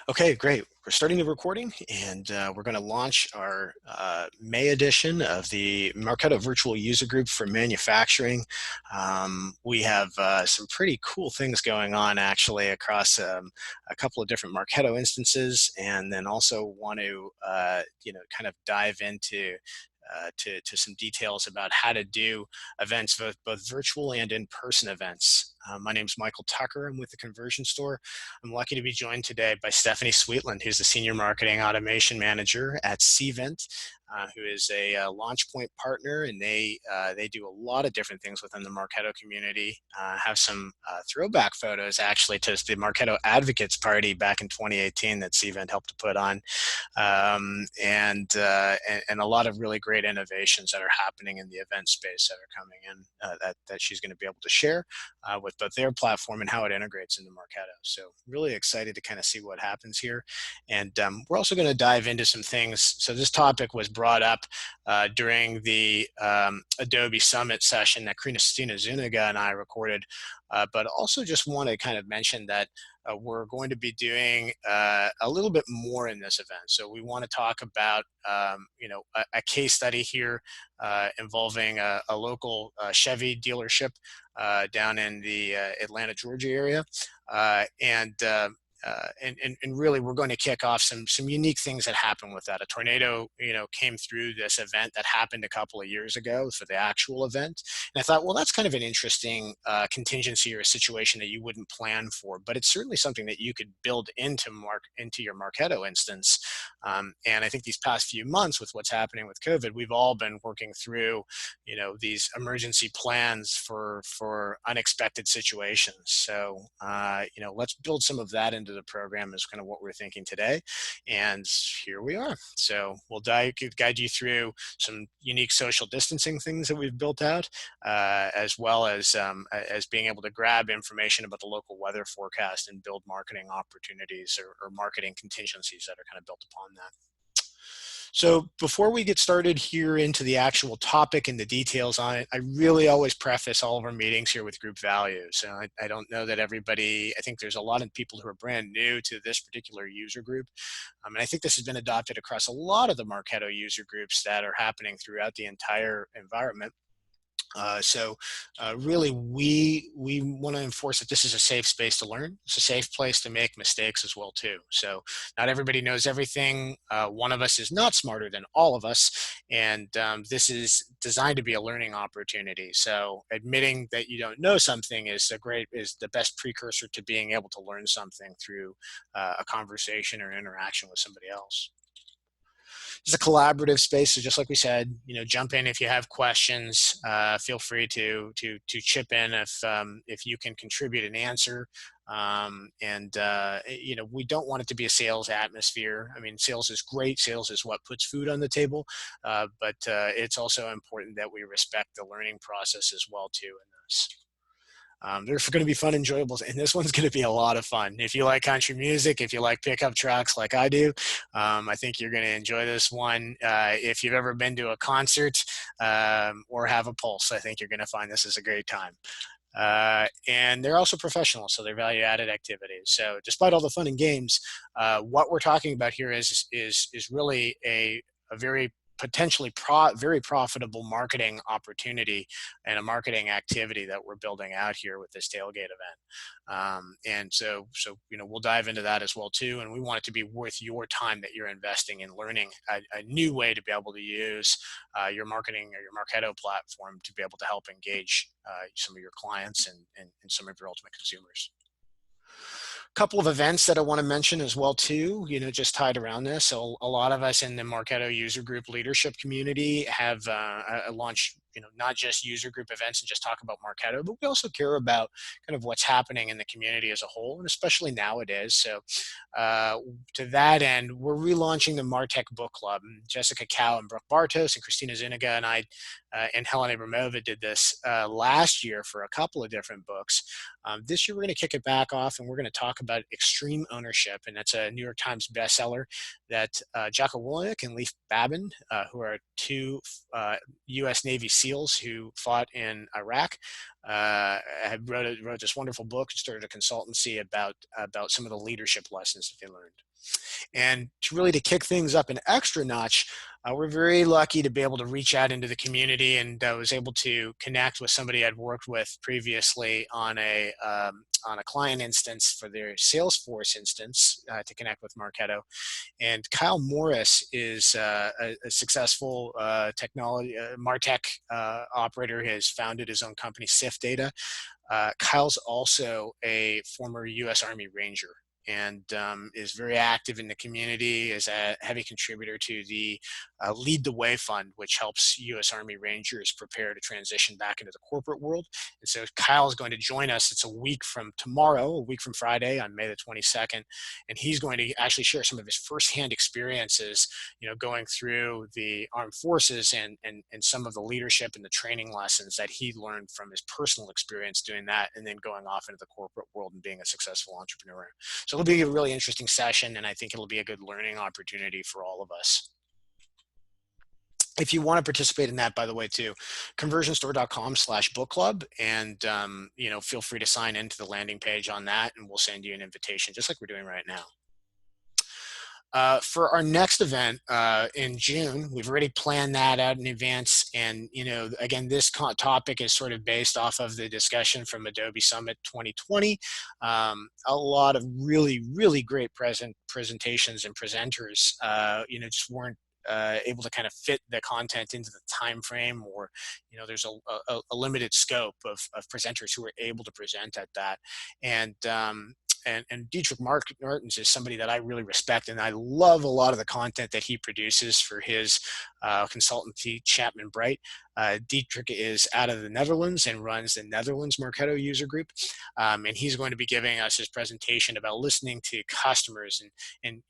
Okay, great. We're starting the recording, and we're going to launch our May edition of the Marketo Virtual User Group for Manufacturing. We have some pretty cool things going on, actually, across a couple of different Marketo instances, and then also want to, kind of dive into to some details about how to do events, both virtual and in-person events. My name is Michael Tucker. I'm with the Conversion Store. I'm lucky to be joined today by Stephanie Sweetland, who's the Senior Marketing Automation Manager at CVENT, who is a LaunchPoint partner, and they do a lot of different things within the Marketo community. Have some throwback photos, actually, to the Marketo Advocates Party back in 2018 that CVENT helped to put on, and a lot of really great innovations that are happening in the event space that are coming in that she's going to be able to share with both their platform and how it integrates into Marketo. So really excited to kind of see what happens here. And we're also going to dive into some things. So this topic was brought up during the Adobe Summit session that Christina Zuniga and I recorded, but also just want to kind of mention that we're going to be doing a little bit more in this event. So we want to talk about, a case study here involving a local Chevy dealership down in the Atlanta, Georgia area, and really we're going to kick off some unique things that happen with that. A tornado, came through this event that happened a couple of years ago for the actual event. And I thought, well, that's kind of an interesting contingency or a situation that you wouldn't plan for, but it's certainly something that you could build into your Marketo instance. And I think these past few months with what's happening with COVID, we've all been working through, these emergency plans for unexpected situations. So, let's build some of that into the program is kind of what we're thinking today. And here we are. So we'll guide you through some unique social distancing things that we've built out, as well as being able to grab information about the local weather forecast and build marketing opportunities or marketing contingencies that are kind of built upon that. So before we get started here into the actual topic and the details on it, I really always preface all of our meetings here with group values. I don't know that everybody, I think there's a lot of people who are brand new to this particular user group. And I think this has been adopted across a lot of the Marketo user groups that are happening throughout the entire environment. Really, we want to enforce that this is a safe space to learn. It's a safe place to make mistakes as well too. So not everybody knows everything. One of us is not smarter than all of us, and this is designed to be a learning opportunity. So admitting that you don't know something is the best precursor to being able to learn something through a conversation or interaction with somebody else. It's a collaborative space, so just like we said, jump in if you have questions. Feel free to chip in if you can contribute an answer. We don't want it to be a sales atmosphere. I mean, sales is great. Sales is what puts food on the table, but it's also important that we respect the learning process as well too in this. There's going to be fun, enjoyables, and this one's going to be a lot of fun. If you like country music, if you like pickup trucks like I do, I think you're going to enjoy this one. If you've ever been to a concert or have a pulse, I think you're going to find this is a great time. And they're also professional, so they're value-added activities. So despite all the fun and games, what we're talking about here is really a very potentially very profitable marketing opportunity and a marketing activity that we're building out here with this tailgate event. And so we'll dive into that as well too. And we want it to be worth your time that you're investing in learning a new way to be able to use your marketing or your Marketo platform to be able to help engage some of your clients and some of your ultimate consumers. Couple of events that I want to mention as well too, just tied around this. So a lot of us in the Marketo user group leadership community have launched, not just user group events and just talk about Marketo, but we also care about kind of what's happening in the community as a whole, and especially nowadays. So to that end, we're relaunching the Martech Book Club. Jessica Cow and Brooke Bartos and Christina Zuniga and I and Helen Abramova did this last year for a couple of different books. This year, we're going to kick it back off, and we're going to talk about extreme ownership, and that's a New York Times bestseller that Jocko Willink and Leif Babin, who are two U.S. Navy SEALs who fought in Iraq, had wrote this wonderful book, started a consultancy about some of the leadership lessons that they learned. And to kick things up an extra notch, we're very lucky to be able to reach out into the community, and was able to connect with somebody I'd worked with previously on a client instance for their Salesforce instance, to connect with Marketo. And Kyle Morris is a successful technology MarTech operator. He has founded his own company, SIF Data. Kyle's also a former U.S. Army Ranger, and is very active in the community, is a heavy contributor to the Lead the Way Fund, which helps U.S. Army Rangers prepare to transition back into the corporate world. And so Kyle is going to join us. It's a week from tomorrow, a week from Friday on May the 22nd. And he's going to actually share some of his firsthand experiences, going through the armed forces, and some of the leadership and the training lessons that he learned from his personal experience doing that, and then going off into the corporate world and being a successful entrepreneur. So it'll be a really interesting session, and I think it'll be a good learning opportunity for all of us. If you want to participate in that, by the way, too, conversionstore.com/book club, and feel free to sign into the landing page on that, and we'll send you an invitation, just like we're doing right now. For our next event in June, we've already planned that out in advance. And, again, this topic is sort of based off of the discussion from Adobe Summit 2020. A lot of really, really great presentations and presenters, just weren't able to kind of fit the content into the time frame, or there's a limited scope of presenters who were able to present at that. And Dietrich Martens is somebody that I really respect, and I love a lot of the content that he produces for his consultancy, Chapman Bright. Dietrich is out of the Netherlands and runs the Netherlands Marketo user group. And he's going to be giving us his presentation about listening to customers, and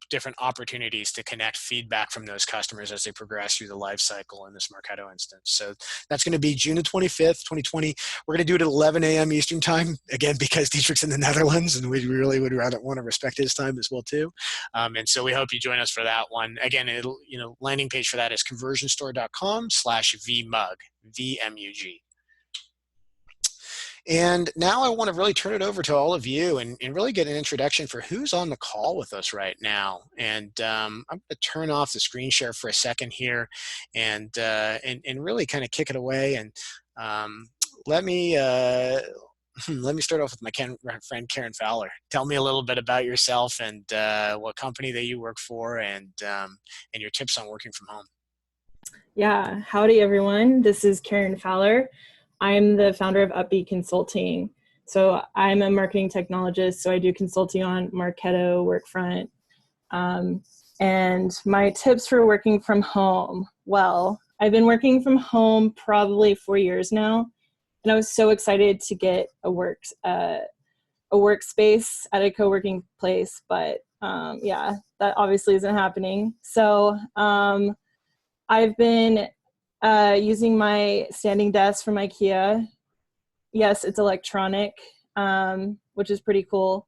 different opportunities to connect feedback from those customers as they progress through the life cycle in this Marketo instance. So that's going to be June 25th, 2020. We're going to do it at 11 a.m. Eastern time, again, because Dietrich's in the Netherlands, and we really would rather want to respect his time as well, too. And so we hope you join us for that one. Again, landing page for that is conversionstore.com/VMUG, VMUG. And now I want to really turn it over to all of you, and really get an introduction for who's on the call with us right now. And I'm going to turn off the screen share for a second here, and really kind of kick it away. And let me start off with my friend Karen Fowler. Tell me a little bit about yourself, and what company that you work for, and your tips on working from home. Yeah, howdy everyone. This is Karen Fowler. I'm the founder of Upbeat Consulting. So I'm a marketing technologist, so I do consulting on Marketo, Workfront. And my tips for working from home. Well, I've been working from home probably 4 years now, and I was so excited to get a workspace at a co-working place, but yeah, that obviously isn't happening. So I've been using my standing desk from IKEA. Yes, it's electronic, which is pretty cool.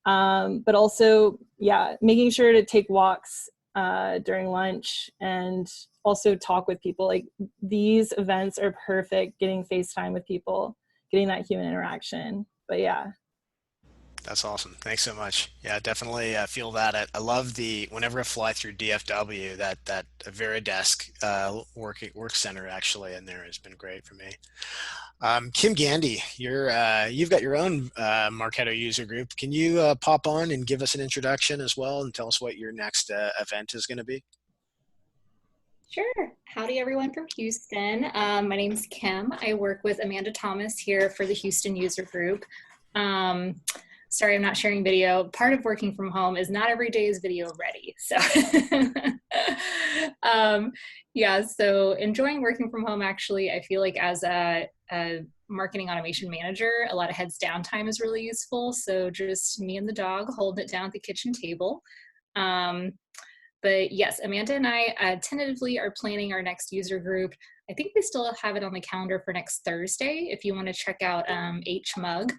But also, yeah, making sure to take walks during lunch, and also talk with people. Like, these events are perfect, getting FaceTime with people, getting that human interaction. But yeah. That's awesome. Thanks so much. Yeah, definitely feel that. I love whenever I fly through DFW, that Veridesk work center actually in there has been great for me. Kim Gandy, you've got your own Marketo user group. Can you pop on and give us an introduction as well, and tell us what your next event is going to be? Sure. Howdy, everyone from Houston. My name's Kim. I work with Amanda Thomas here for the Houston user group. Sorry, I'm not sharing video. Part of working from home is not every day is video ready. So yeah, so enjoying working from home. Actually, I feel like as a marketing automation manager, a lot of heads down time is really useful. So just me and the dog holding it down at the kitchen table. But yes, Amanda and I tentatively are planning our next user group. I think we still have it on the calendar for next Thursday if you want to check out HMUG.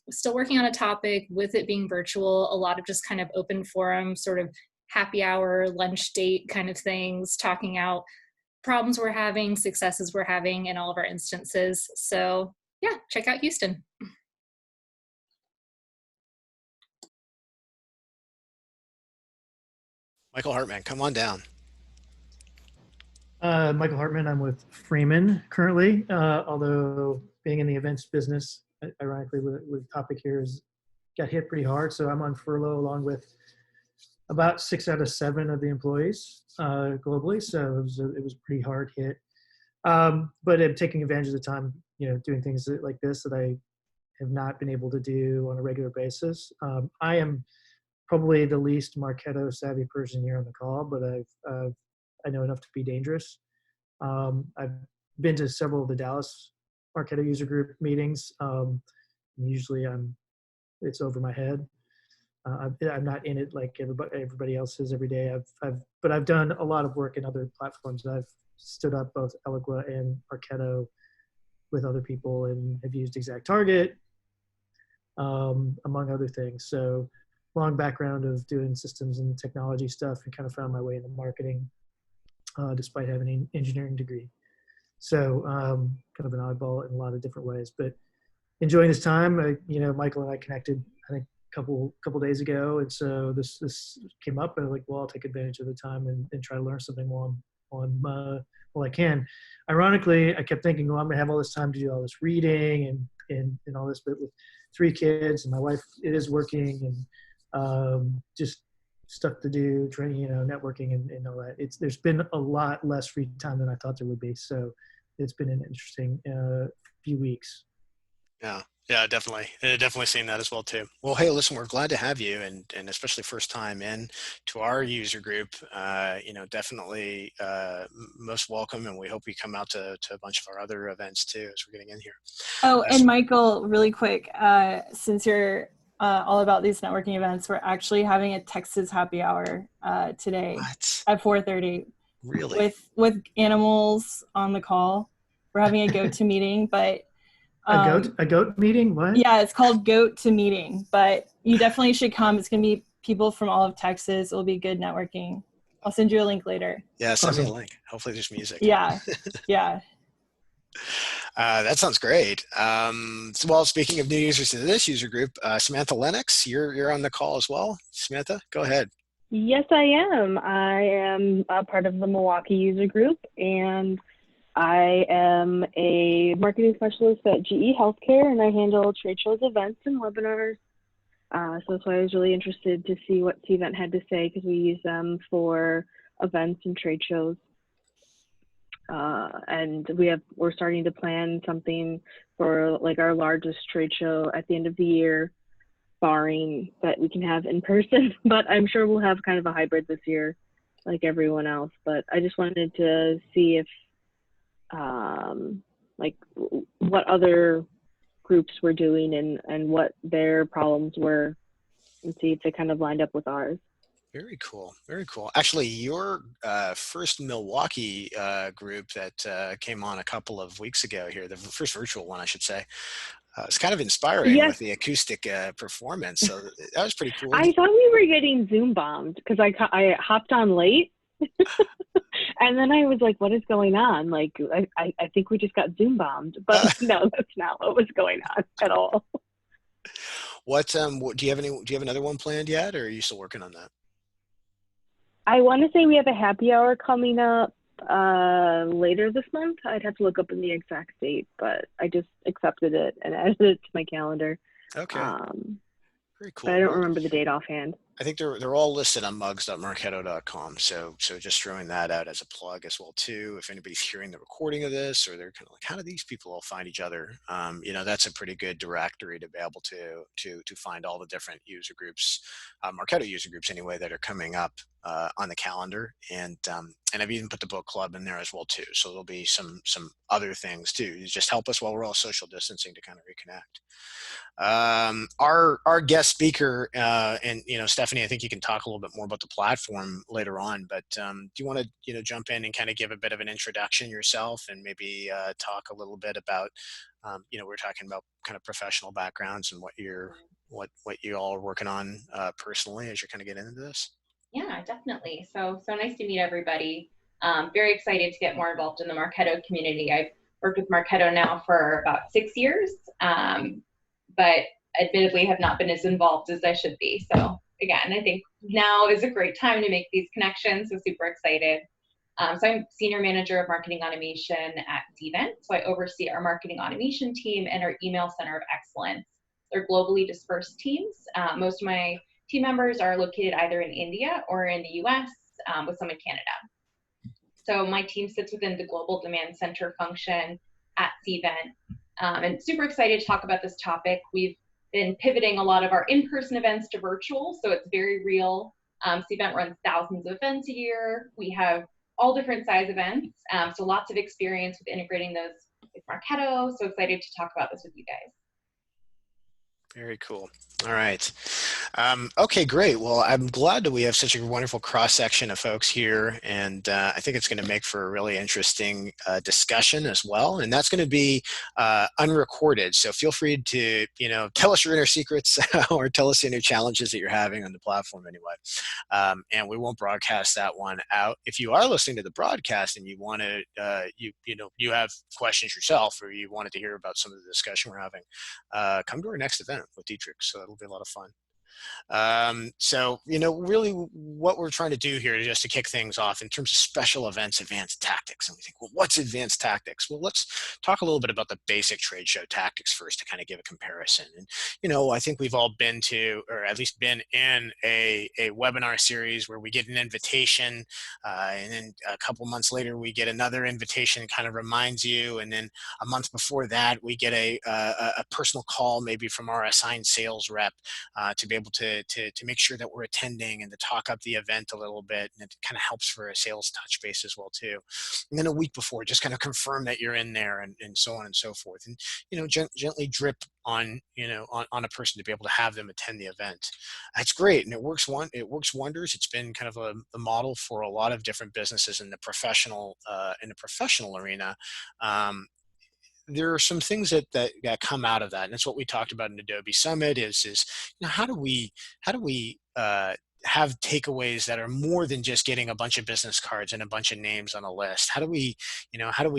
Still working on a topic with it being virtual, a lot of just kind of open forum, sort of happy hour, lunch date kind of things, talking out problems we're having, successes we're having in all of our instances. So yeah, check out Houston. Michael Hartman, come on down. Michael Hartman. I'm with Freeman currently, although being in the events business, ironically, with topic here is got hit pretty hard. So I'm on furlough along with about 6 out of 7 of the employees globally. So it was a pretty hard hit. But I'm taking advantage of the time, doing things like this that I have not been able to do on a regular basis. I am probably the least Marketo savvy person here on the call, but I know enough to be dangerous. I've been to several of the Dallas Marketo user group meetings. Usually it's over my head. I'm not in it like everybody else is every day. But I've done a lot of work in other platforms. I've stood up both Eloqua and Marketo with other people and have used ExactTarget, among other things. So long background of doing systems and technology stuff, and kind of found my way into marketing despite having an engineering degree. So kind of an oddball in a lot of different ways, but enjoying this time. Michael and I connected, I think, couple days ago, and so this came up, and I'm like, well, I'll take advantage of the time and try to learn something while I can. Ironically, I kept thinking, well, I'm gonna have all this time to do all this reading and all this, but with 3 kids and my wife, it is working, and just stuff to do, training, networking and all that. There's been a lot less free time than I thought there would be. So it's been an interesting few weeks. Yeah, definitely. Definitely seen that as well too. Well, hey, listen, we're glad to have you, and especially first time in to our user group. Definitely most welcome, and we hope you come out to a bunch of our other events too as we're getting in here. Oh, and Michael, really quick, since you're all about these networking events, we're actually having a Texas happy hour today at 4:30. Really? With animals on the call. We're having a go-to meeting, but a goat meeting? What? Yeah, it's called Goat to Meeting, but you definitely should come. It's going to be people from all of Texas. It'll be good networking. I'll send you a link later. Yeah, send me a link. Hopefully there's music. Yeah, yeah. That sounds great. Well, speaking of new users to this user group, Samantha Lennox, you're on the call as well. Samantha, go ahead. Yes, I am. I am a part of the Milwaukee user group, and I am a marketing specialist at GE Healthcare, and I handle trade shows, events, and webinars. So that's why I was really interested to see what CVENT had to say, because we use them for events and trade shows. And we're starting to plan something for like our largest trade show at the end of the year, barring that we can have in person, but I'm sure we'll have kind of a hybrid this year like everyone else. But I just wanted to see if like what other groups were doing and what their problems were, and see if they kind of lined up with ours. Very cool. Very cool. Actually, your first Milwaukee group that came on a couple of weeks ago here, the first virtual one, I should say, it's kind of inspiring. Yes. With the acoustic performance. So that was pretty cool. I thought we were getting Zoom bombed because I hopped on late. And then I was like, what is going on? Like, I think we just got Zoom bombed, but no, that's not what was going on at all. What do you have another one planned yet, or are you still working on that? I want to say we have a happy hour coming up later this month. I'd have to look up in the exact date, but I just accepted it and added it to my calendar. Okay. Very cool. But I don't remember the date offhand. I think they're all listed on mugs.marketo.com. So just throwing that out as a plug as well too. If anybody's hearing the recording of this, or they're kind of like, how do these people all find each other? That's a pretty good directory to be able to find all the different user groups, Marketo user groups anyway, that are coming up on the calendar. And I've even put the book club in there as well too. So there'll be some other things too. You just help us while we're all social distancing to kind of reconnect. Our guest speaker, and Stephanie, I think you can talk a little bit more about the platform later on, but do you want to jump in and kind of give a bit of an introduction yourself, and maybe talk a little bit about we're talking about kind of professional backgrounds and what you all are working on personally as you're kind of getting into this. Yeah, definitely. So nice to meet everybody. Very excited to get more involved in the Marketo community. I've worked with Marketo now for about 6 years, but admittedly have not been as involved as I should be. So again, I think now is a great time to make these connections. So super excited. So I'm Senior Manager of Marketing Automation at CVENT. So I oversee our marketing automation team and our email center of excellence. They're globally dispersed teams. Most of my team members are located either in India or in the US, with some in Canada. So my team sits within the Global Demand Center function at CVENT. And super excited to talk about this topic. We've been pivoting a lot of our in-person events to virtual, so it's very real. CVENT runs thousands of events a year. We have all different size events, so lots of experience with integrating those with Marketo. So excited to talk about this with you guys. Very cool. All right. Okay, great. Well, I'm glad that we have such a wonderful cross-section of folks here, and I think it's going to make for a really interesting discussion as well. And that's going to be unrecorded, so feel free to, tell us your inner secrets or tell us any challenges that you're having on the platform anyway. And we won't broadcast that one out. If you are listening to the broadcast and you want to, you have questions yourself, or you wanted to hear about some of the discussion we're having, come to our next event with Dietrich, so it'll be a lot of fun. So, really what we're trying to do here just to kick things off in terms of special events, advanced tactics. And we think, well, what's advanced tactics? Well, let's talk a little bit about the basic trade show tactics first to kind of give a comparison. And, I think we've all been to, or at least been in a webinar series where we get an invitation, and then a couple months later, we get another invitation that kind of reminds you. And then a month before that, we get a personal call, maybe from our assigned sales rep, to be able to make sure that we're attending and to talk up the event a little bit. And it kind of helps for a sales touch base as well too. And then a week before, just kind of confirm that you're in there, and so on and so forth. And, gently drip on, on a person to be able to have them attend the event. That's great. And it works wonders. It's been kind of a model for a lot of different businesses in the professional arena. There are some things that come out of that, and that's what we talked about in Adobe Summit. Is how do we have takeaways that are more than just getting a bunch of business cards and a bunch of names on a list? How do we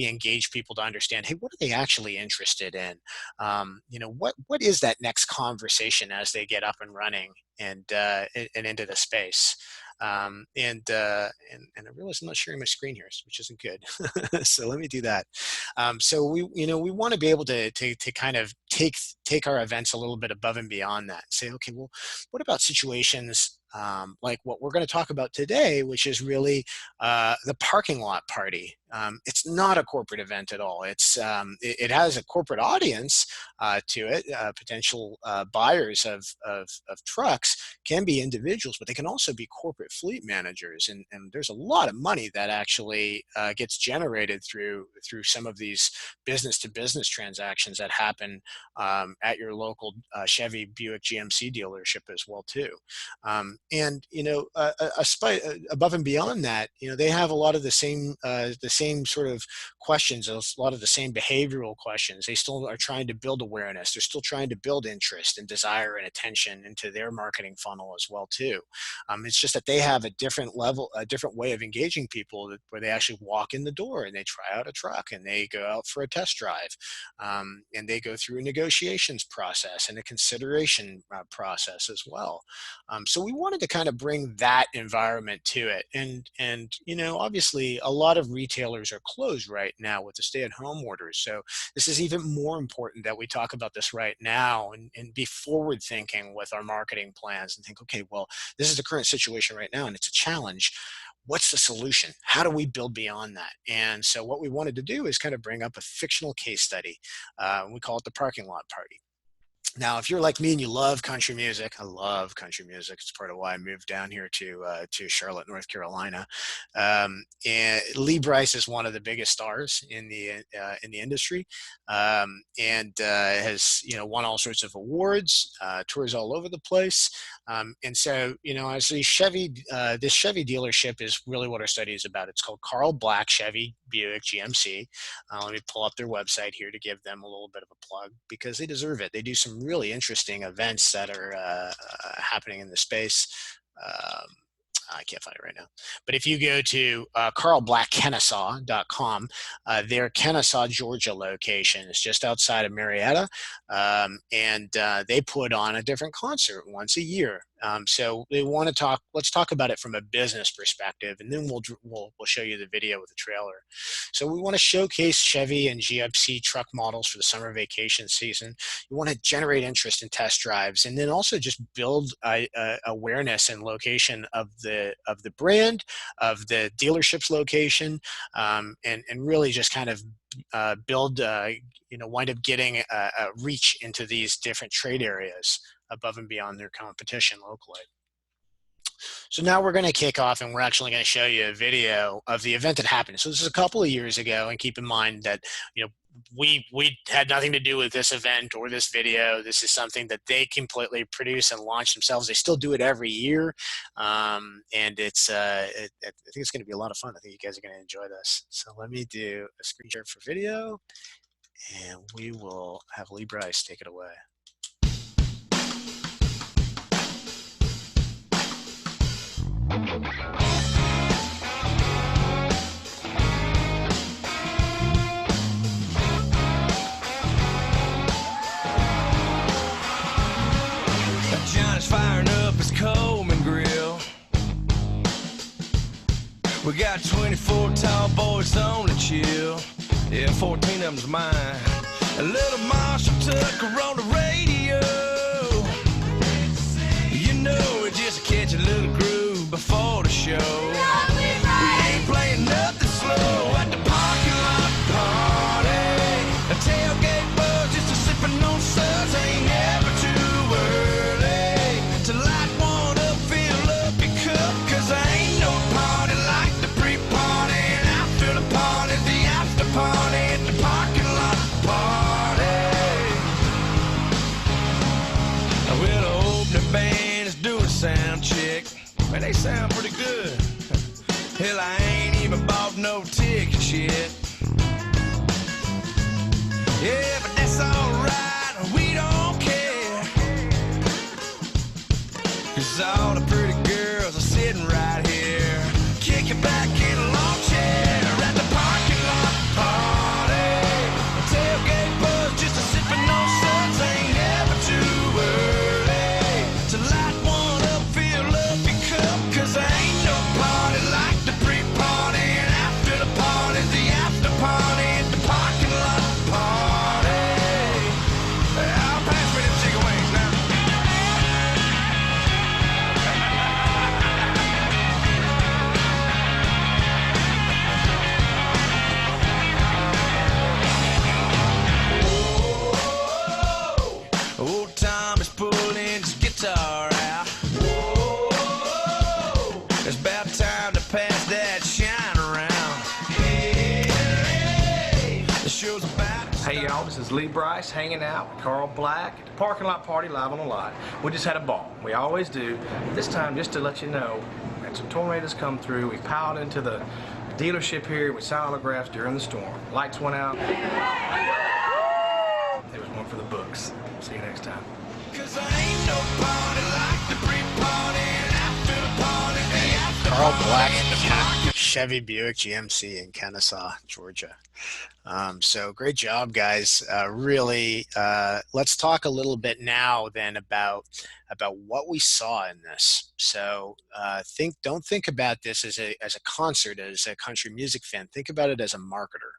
engage people to understand, hey, what are they actually interested in? What is that next conversation as they get up and running and into the space? And I realize I'm not sharing my screen here, which isn't good. So let me do that. So we want to be able to kind of take our events a little bit above and beyond that. Say, okay, well, what about situations like what we're going to talk about today, which is really the parking lot party. It's not a corporate event at all. It has a corporate audience to it. Potential buyers of trucks can be individuals, but they can also be corporate fleet managers. And there's a lot of money that actually gets generated through some of these business-to-business transactions that happen at your local Chevy, Buick, GMC dealership as well too. And above and beyond that, they have a lot of the same sort of questions, a lot of the same behavioral questions. They still are trying to build awareness. They're still trying to build interest and desire and attention into their marketing funnel as well too. It's just that they have a different way of engaging people, where they actually walk in the door and they try out a truck and they go out for a test drive, and they go through a negotiations process and a consideration process as well. So we wanted to kind of bring that environment to it. And obviously a lot of retailers are closed right now with the stay-at-home orders. So this is even more important that we talk about this right now and be forward thinking with our marketing plans and think, okay, well, this is the current situation right now and it's a challenge. What's the solution? How do we build beyond that? And so what we wanted to do is kind of bring up a fictional case study. We call it the parking lot party. Now, if you're like me and you love country music, I love country music. It's part of why I moved down here to Charlotte, North Carolina. And Lee Brice is one of the biggest stars in the industry, and has won all sorts of awards, tours all over the place. And so as this Chevy dealership is really what our study is about. It's called Carl Black Chevy Buick GMC. Let me pull up their website here to give them a little bit of a plug, because they deserve it. They do some really interesting events that are happening in the space. I can't find it right now. But if you go to carlblackkennesaw.com, their Kennesaw, Georgia location is just outside of Marietta, and they put on a different concert once a year. So they want to talk. Let's talk about it from a business perspective, and then we'll show you the video with the trailer. So we want to showcase Chevy and GMC truck models for the summer vacation season. You want to generate interest in test drives, and then also just build awareness and location of the brand, of the dealership's location, and really just kind of build, wind up getting a reach into these different trade areas above and beyond their competition locally. So now we're going to kick off, and we're actually going to show you a video of the event that happened. So this is a couple of years ago, and keep in mind that we had nothing to do with this event or this video. This is something that they completely produce and launch themselves. They still do it every year, and it's I think it's going to be a lot of fun. I think you guys are going to enjoy this. So let me do a screen share for video, and we will have Lee Bryce take it away. Johnny's firing up his Coleman grill. We got 24 tall boys on the chill. Yeah, 14 of them's mine. A little Marshall Tucker on the radio. You know, we just catch a little groove before the show. We ain't playing nothing slow at the parking lot party. A tailgate buzz just a sipping on suds. Ain't never too early to light one up, fill up your cup. Cause there ain't no party like the pre-party and after the party, the after party at the parking lot party. Well, the opening band is doing sound check. Man, they sound pretty good. Hell, I ain't even bought no tickets yet. Yeah, but that's alright, we don't care. Cause all the pretty girls are sitting right here, kicking back in a lawn chair at the parking lot party. Tailgate buzz just a sipping on suds. Ain't never too early to light one up, fill up your cup. Cause there ain't no party like the pre-party and after the party, the after party at the parking lot party. I'll pass me them chicken wings now. Old Tom is pulling his guitar out. It's about time to pass that shine around. The show's about to start. Hey y'all, this is Lee Bryce hanging out with Carl Black at the parking lot party live on the lot. We just had a ball. We always do. This time, just to let you know, we had some tornadoes come through. We piled into the dealership here. We signed autographs during the storm. Lights went out. There was one for the books. See you next time. Cause there ain't no party like the pre-party and after the party, the after Carl party Black, at the parking. Chevy Buick GMC in Kennesaw, Georgia. So great job, guys. Really, let's talk a little bit now then about what we saw in this. So don't think about this as a concert, as a country music fan. Think about it as a marketer.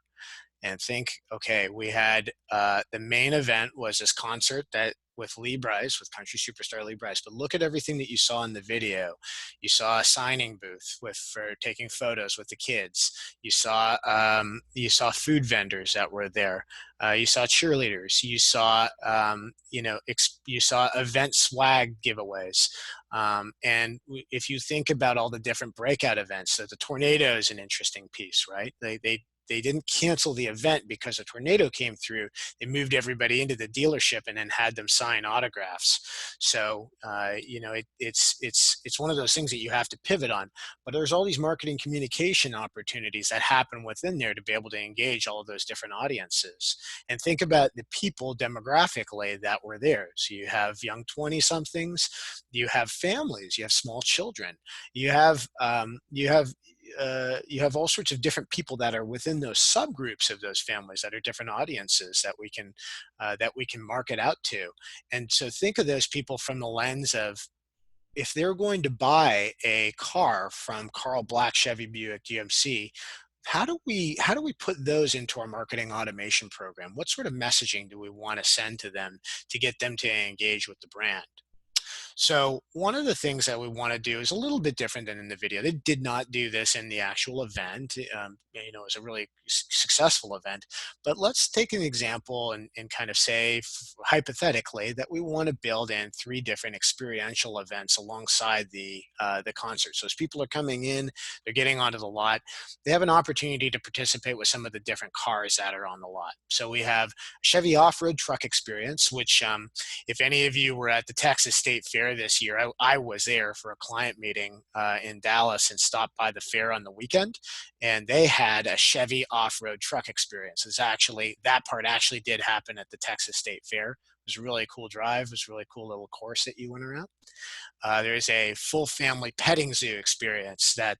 And think, okay, we had the main event was this concert that with Lee Bryce, with country superstar Lee Bryce. But look at everything that you saw in the video. You saw a signing booth for taking photos with the kids. You saw food vendors that were there. You saw cheerleaders. You saw you saw event swag giveaways. And if you think about all the different breakout events, so the tornado is an interesting piece, right? They didn't cancel the event because a tornado came through. They moved everybody into the dealership and then had them sign autographs. So it's one of those things that you have to pivot on. But there's all these marketing communication opportunities that happen within there to be able to engage all of those different audiences. And think about the people demographically that were there. So you have young 20-somethings, you have families, you have small children, you have all sorts of different people that are within those subgroups of those families that are different audiences that we can market out to. And so think of those people from the lens of, if they're going to buy a car from Carl Black, Chevy, Buick, GMC, how do we put those into our marketing automation program? What sort of messaging do we want to send to them to get them to engage with the brand? So one of the things that we want to do is a little bit different than in the video. They did not do this in the actual event. It was a really successful event. But let's take an example and kind of say, hypothetically, that we want to build in 3 different experiential events alongside the concert. So as people are coming in, they're getting onto the lot, they have an opportunity to participate with some of the different cars that are on the lot. So we have a Chevy off-road truck experience, which if any of you were at the Texas State Fair this year, I was there for a client meeting in Dallas and stopped by the fair on the weekend, and they had a Chevy off-road truck experience. That part actually did happen at the Texas State Fair. It was a really cool drive. It was a really cool little course that you went around. There's a full family petting zoo experience that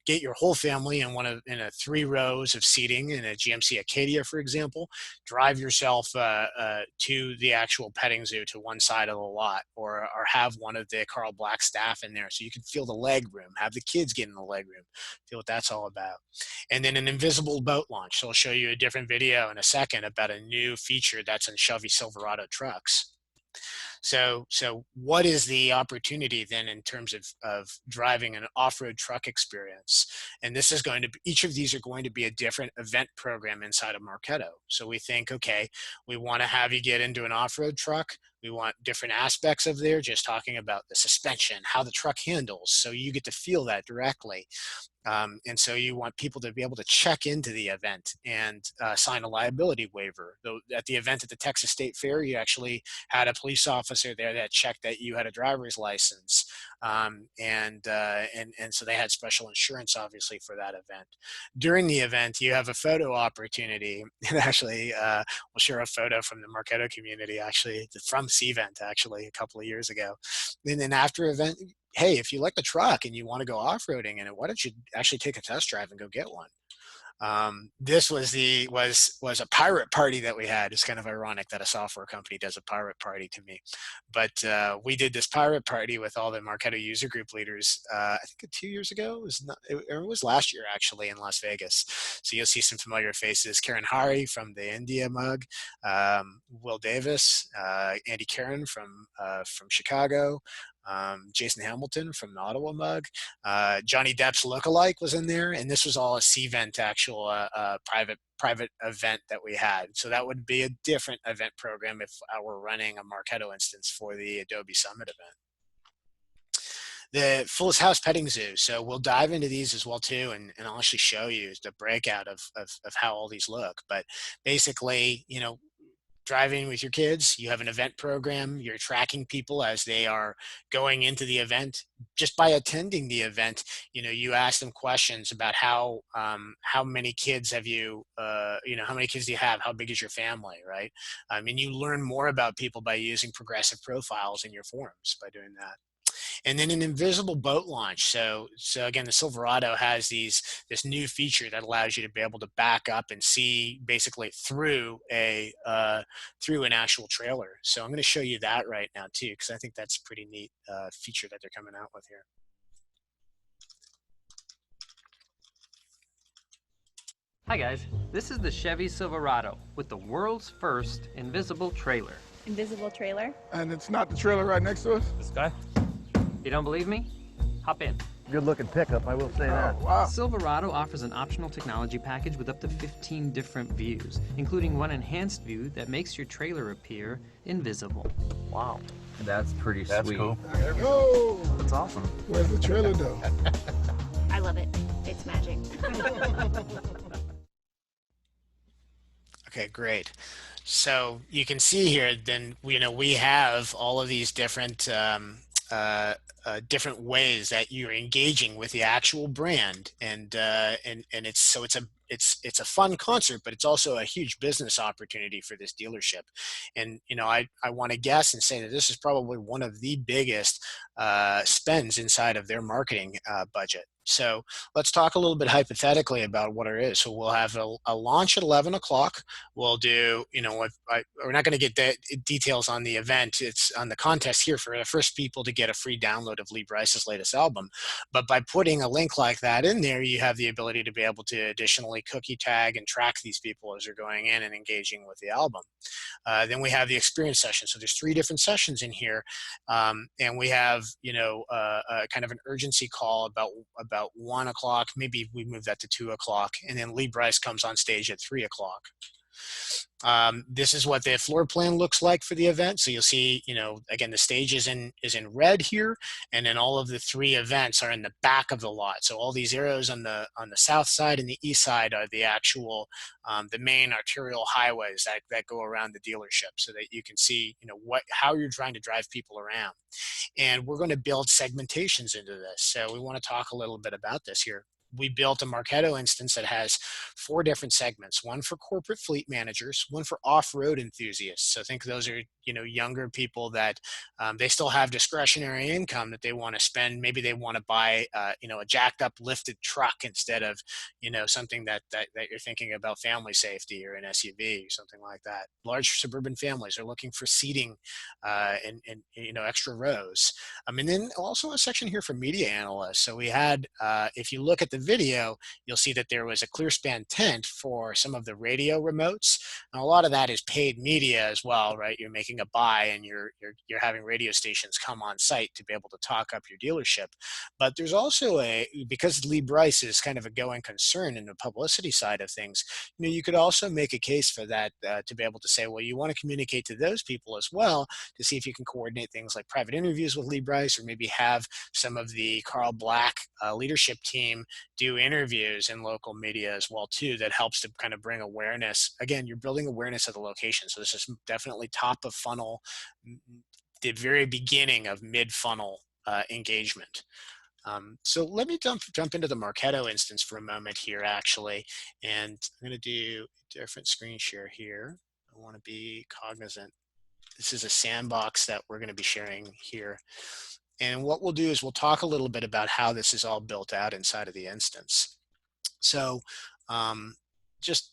get your whole family in a 3 rows of seating in a GMC Acadia, for example. Drive yourself to the actual petting zoo to one side of the lot, or have one of the Carl Black staff in there so you can feel the leg room. Have the kids get in the leg room, feel what that's all about. And then an invisible boat launch. So I'll show you a different video in a second about a new feature that's in Chevy Silverado trucks. So what is the opportunity then in terms of driving an off-road truck experience? And each of these are going to be a different event program inside of Marketo. So we think, okay, we want to have you get into an off-road truck. We want different aspects of there, just talking about the suspension, how the truck handles, so you get to feel that directly. And so you want people to be able to check into the event and sign a liability waiver. Though at the event at the Texas State Fair, you actually had a police officer there that checked that you had a driver's license. And so they had special insurance, obviously, for that event. During the event, you have a photo opportunity. And actually, we'll share a photo from the Marketo community, actually, from CVENT, actually, a couple of years ago. And then after event, hey, if you like the truck and you want to go off-roading in it, why don't you actually take a test drive and go get one? This was a pirate party that we had. It's kind of ironic that a software company does a pirate party to me, but we did this pirate party with all the Marketo user group leaders. I think 2 years ago. It was last year actually in Las Vegas. So you'll see some familiar faces: Karen Hari from the India mug, Will Davis, Andy Karen from Chicago. Jason Hamilton from the Ottawa mug, Johnny Depp's lookalike was in there, and this was all a CVENT actual private event that we had. So that would be a different event program if I were running a Marketo instance for the Adobe Summit event. The Fullest House Petting Zoo. So we'll dive into these as well too, and I'll actually show you the breakout of how all these look. But basically, driving with your kids, you have an event program, you're tracking people as they are going into the event. Just by attending the event, you ask them questions about how many kids have you, how many kids do you have? How big is your family, right? You learn more about people by using progressive profiles in your forms by doing that. And then an invisible boat launch. So again, the Silverado has this new feature that allows you to be able to back up and see basically through an actual trailer. So I'm going to show you that right now too, because I think that's a pretty neat feature that they're coming out with here. Hi guys, this is the Chevy Silverado with the world's first invisible trailer. Invisible trailer? And it's not the trailer right next to us? This guy? You don't believe me? Hop in. Good looking pickup, I will say that. Wow. Silverado offers an optional technology package with up to 15 different views, including one enhanced view that makes your trailer appear invisible. Wow. That's pretty sweet. That's cool. There we go. That's awesome. Where's the trailer though? I love it. It's magic. Okay, great. So you can see here, then we have all of these different different ways that you're engaging with the actual brand, and it's a fun concert, but it's also a huge business opportunity for this dealership. And I want to guess and say that this is probably one of the biggest spends inside of their marketing budget. So let's talk a little bit hypothetically about what it is. So we'll have a launch at 11 o'clock. We'll do, we're not going to get details on the event. It's on the contest here for the first people to get a free download of Lee Bryce's latest album. But by putting a link like that in there, you have the ability to be able to additionally cookie tag and track these people as they're going in and engaging with the album. Then we have the experience session. So there's 3 different sessions in here. And we have, kind of an urgency call about 1 o'clock. Maybe we move that to 2 o'clock. And then Lee Bryce comes on stage at 3 o'clock. This is what the floor plan looks like for the event. So you'll see, again, the stage is in red here, and then all of the 3 events are in the back of the lot. So all these arrows on the south side and the east side are the actual, the main arterial highways that go around the dealership, so that you can see, how you're trying to drive people around. And we're going to build segmentations into this. So we want to talk a little bit about this here. We built a Marketo instance that has 4 different segments, one for corporate fleet managers, one for off-road enthusiasts. So think those are, younger people that they still have discretionary income that they want to spend. Maybe they want to buy, a jacked up lifted truck instead of, something that you're thinking about family safety, or an SUV or something like that. Large suburban families are looking for seating and extra rows. And then also a section here for media analysts. So we had, if you look at the video, you'll see that there was a ClearSpan tent for some of the radio remotes. And a lot of that is paid media as well, right? You're making a buy, and you're having radio stations come on site to be able to talk up your dealership. But there's also because Lee Bryce is kind of a going concern in the publicity side of things, you could also make a case for that, to be able to say, well, you want to communicate to those people as well, to see if you can coordinate things like private interviews with Lee Bryce, or maybe have some of the Carl Black leadership team do interviews in local media as well too. That helps to kind of bring awareness. Again, you're building awareness of the location. So this is definitely top of funnel, the very beginning of mid-funnel engagement. So let me jump into the Marketo instance for a moment here, actually. And I'm going to do a different screen share here. I want to be cognizant. This is a sandbox that we're going to be sharing here. And what we'll do is we'll talk a little bit about how this is all built out inside of the instance. So just,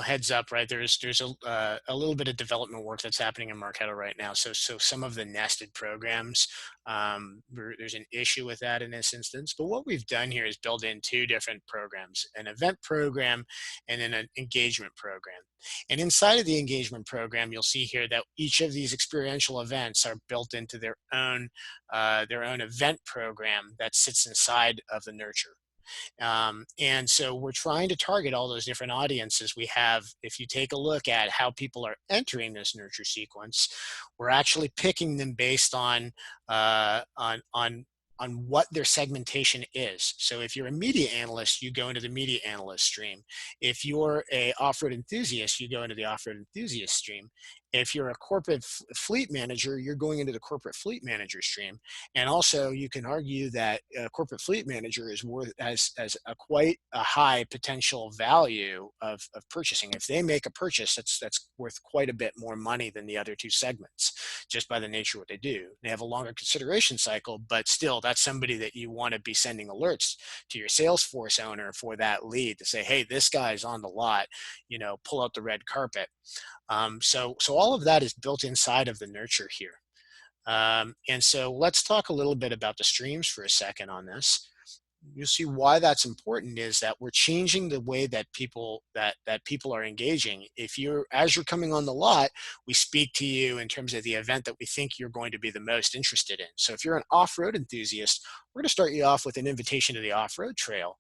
heads up, right? There's a little bit of development work that's happening in Marketo right now. So some of the nested programs, there's an issue with that in this instance. But what we've done here is build in 2 different programs, an event program and then an engagement program. And inside of the engagement program, you'll see here that each of these experiential events are built into their own event program that sits inside of the nurture. And so we're trying to target all those different audiences we have. If you take a look at how people are entering this nurture sequence, we're actually picking them based on what their segmentation is. So if you're a media analyst, you go into the media analyst stream. If you're a off-road enthusiast, you go into the off-road enthusiast stream. If you're a corporate fleet manager, you're going into the corporate fleet manager stream. And also, you can argue that a corporate fleet manager is worth as quite a high potential value of purchasing. If they make a purchase, that's worth quite a bit more money than the other 2 segments, just by the nature of what they do. They have a longer consideration cycle, but still, that's somebody that you want to be sending alerts to your Salesforce owner for that lead to say, hey, this guy's on the lot, pull out the red carpet. So all of that is built inside of the nurture here. And so let's talk a little bit about the streams for a second on this. You'll see why that's important is that we're changing the way that people are engaging. As you're coming on the lot, we speak to you in terms of the event that we think you're going to be the most interested in. So if you're an off-road enthusiast, we're going to start you off with an invitation to the off-road trail,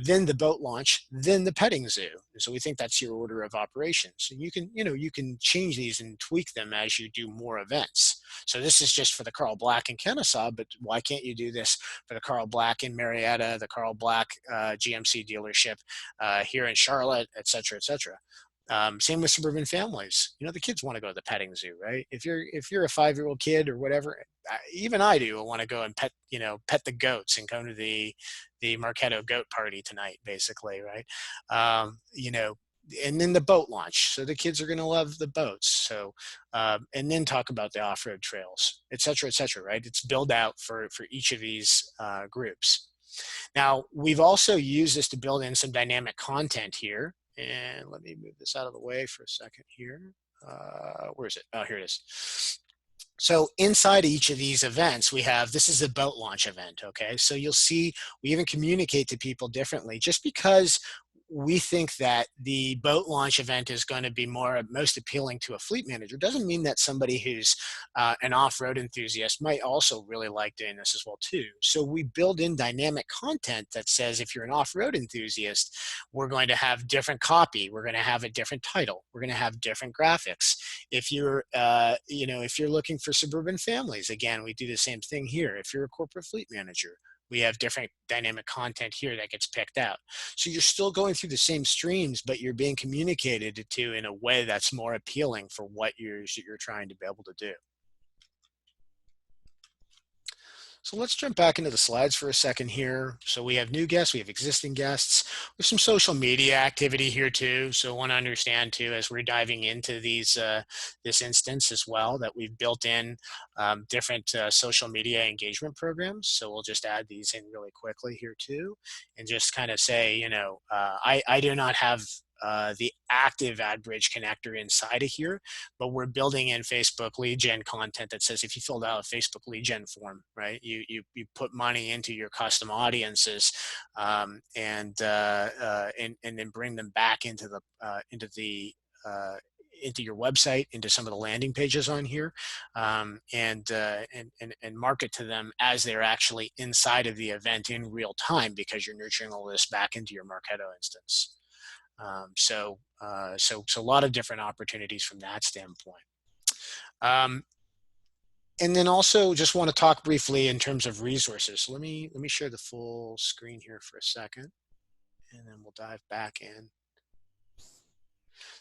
then the boat launch, then the petting zoo. And so we think that's your order of operations. So you can change these and tweak them as you do more events. So this is just for the Carl Black in Kennesaw, but why can't you do this for the Carl Black in Marietta Marietta, the Carl Black GMC dealership here in Charlotte, et cetera, et cetera. Same with suburban families. You know, the kids want to go to the petting zoo, right? If you're a 5-year-old kid or whatever, even I do want to go and pet the goats and come to the Marketo goat party tonight, basically, right? You know, and then the boat launch. So the kids are going to love the boats. So, and then talk about the off-road trails, et cetera, right? It's built out for each of these groups. Now, we've also used this to build in some dynamic content here. And let me move this out of the way for a second here. Where is it? Oh, here it is. So inside each of these events, we have, this is a boat launch event, okay? So you'll see we even communicate to people differently just because we think that the boat launch event is going to be most appealing to a fleet manager. Doesn't mean that somebody who's an off-road enthusiast might also really like doing this as well too. So we build in dynamic content that says if you're an off-road enthusiast, we're going to have different copy. We're going to have a different title. We're going to have different graphics. If you're, if you're looking for suburban families, again, we do the same thing here. If you're a corporate fleet manager, we have different dynamic content here that gets picked out. So you're still going through the same streams, but you're being communicated to in a way that's more appealing for what you're trying to be able to do. So let's jump back into the slides for a second here. So we have new guests, we have existing guests. There's some social media activity here too. So I want to understand too, as we're diving into these, this instance as well, that we've built in different social media engagement programs. So we'll just add these in really quickly here too. And just kind of say, I do not have the active AdBridge connector inside of here, but we're building in Facebook lead gen content that says if you filled out a Facebook lead gen form, right, you put money into your custom audiences, and then bring them back into your website, into some of the landing pages on here, and market to them as they're actually inside of the event in real time, because you're nurturing all this back into your Marketo instance. So a lot of different opportunities from that standpoint. And then also just want to talk briefly in terms of resources. So let me share the full screen here for a second, and then we'll dive back in.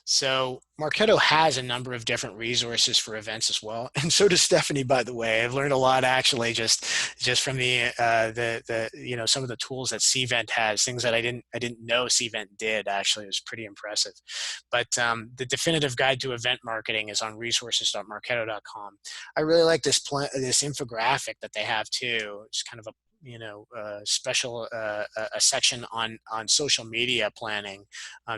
So Marketo has a number of different resources for events as well, and so does Stephanie, by the way. I've learned a lot actually just from the some of the tools that CVENT has, things that I didn't know CVENT did. Actually, it was pretty impressive. But the definitive guide to event marketing is on resources.marketo.com. I really like this infographic that they have too. It's kind of a special a section on social media planning,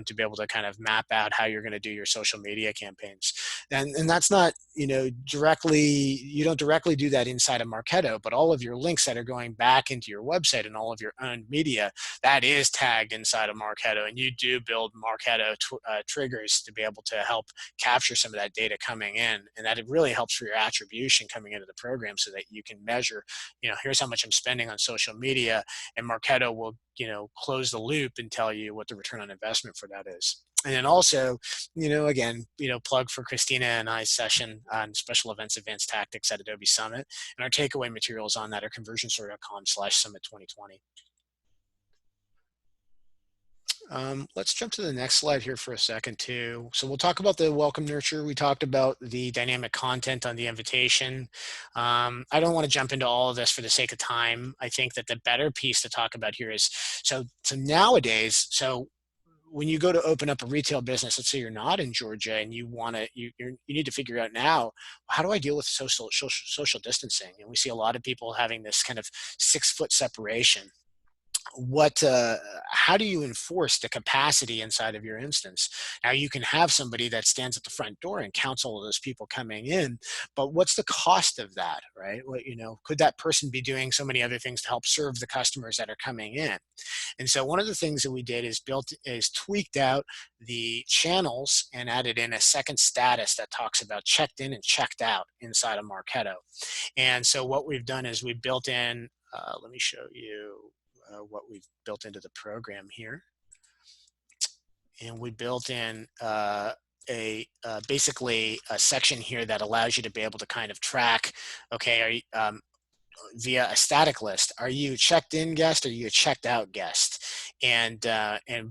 to be able to kind of map out how you're going to do your social media campaigns. And that's not, you don't directly do that inside of Marketo, but all of your links that are going back into your website and all of your own media, that is tagged inside of Marketo. And you do build Marketo triggers to be able to help capture some of that data coming in. And that it really helps for your attribution coming into the program, so that you can measure, here's how much I'm spending on social media, and Marketo will, close the loop and tell you what the return on investment for that is. And then also, again, plug for Christina and I's session on special events, advanced tactics at Adobe Summit. And our takeaway materials on that are conversionstory.com/summit2020. Let's jump to the next slide here for a second too. So we'll talk about the welcome nurture. We talked about the dynamic content on the invitation. I don't want to jump into all of this for the sake of time. I think that the better piece to talk about here is, so nowadays, when you go to open up a retail business, let's say you're not in Georgia and you need to figure out now, how do I deal with social distancing? And we see a lot of people having this kind of 6-foot separation. How do you enforce the capacity inside of your instance? Now you can have somebody that stands at the front door and counts all of those people coming in, but what's the cost of that, right? Could that person be doing so many other things to help serve the customers that are coming in? And so one of the things that we did is tweaked out the channels and added in a second status that talks about checked in and checked out inside of Marketo. And so what we've done is we built in, let me show you what we've built into the program here. And we built in basically a section here that allows you to be able to kind of track, okay, via a static list. Are you a checked in guest or are you a checked out guest? And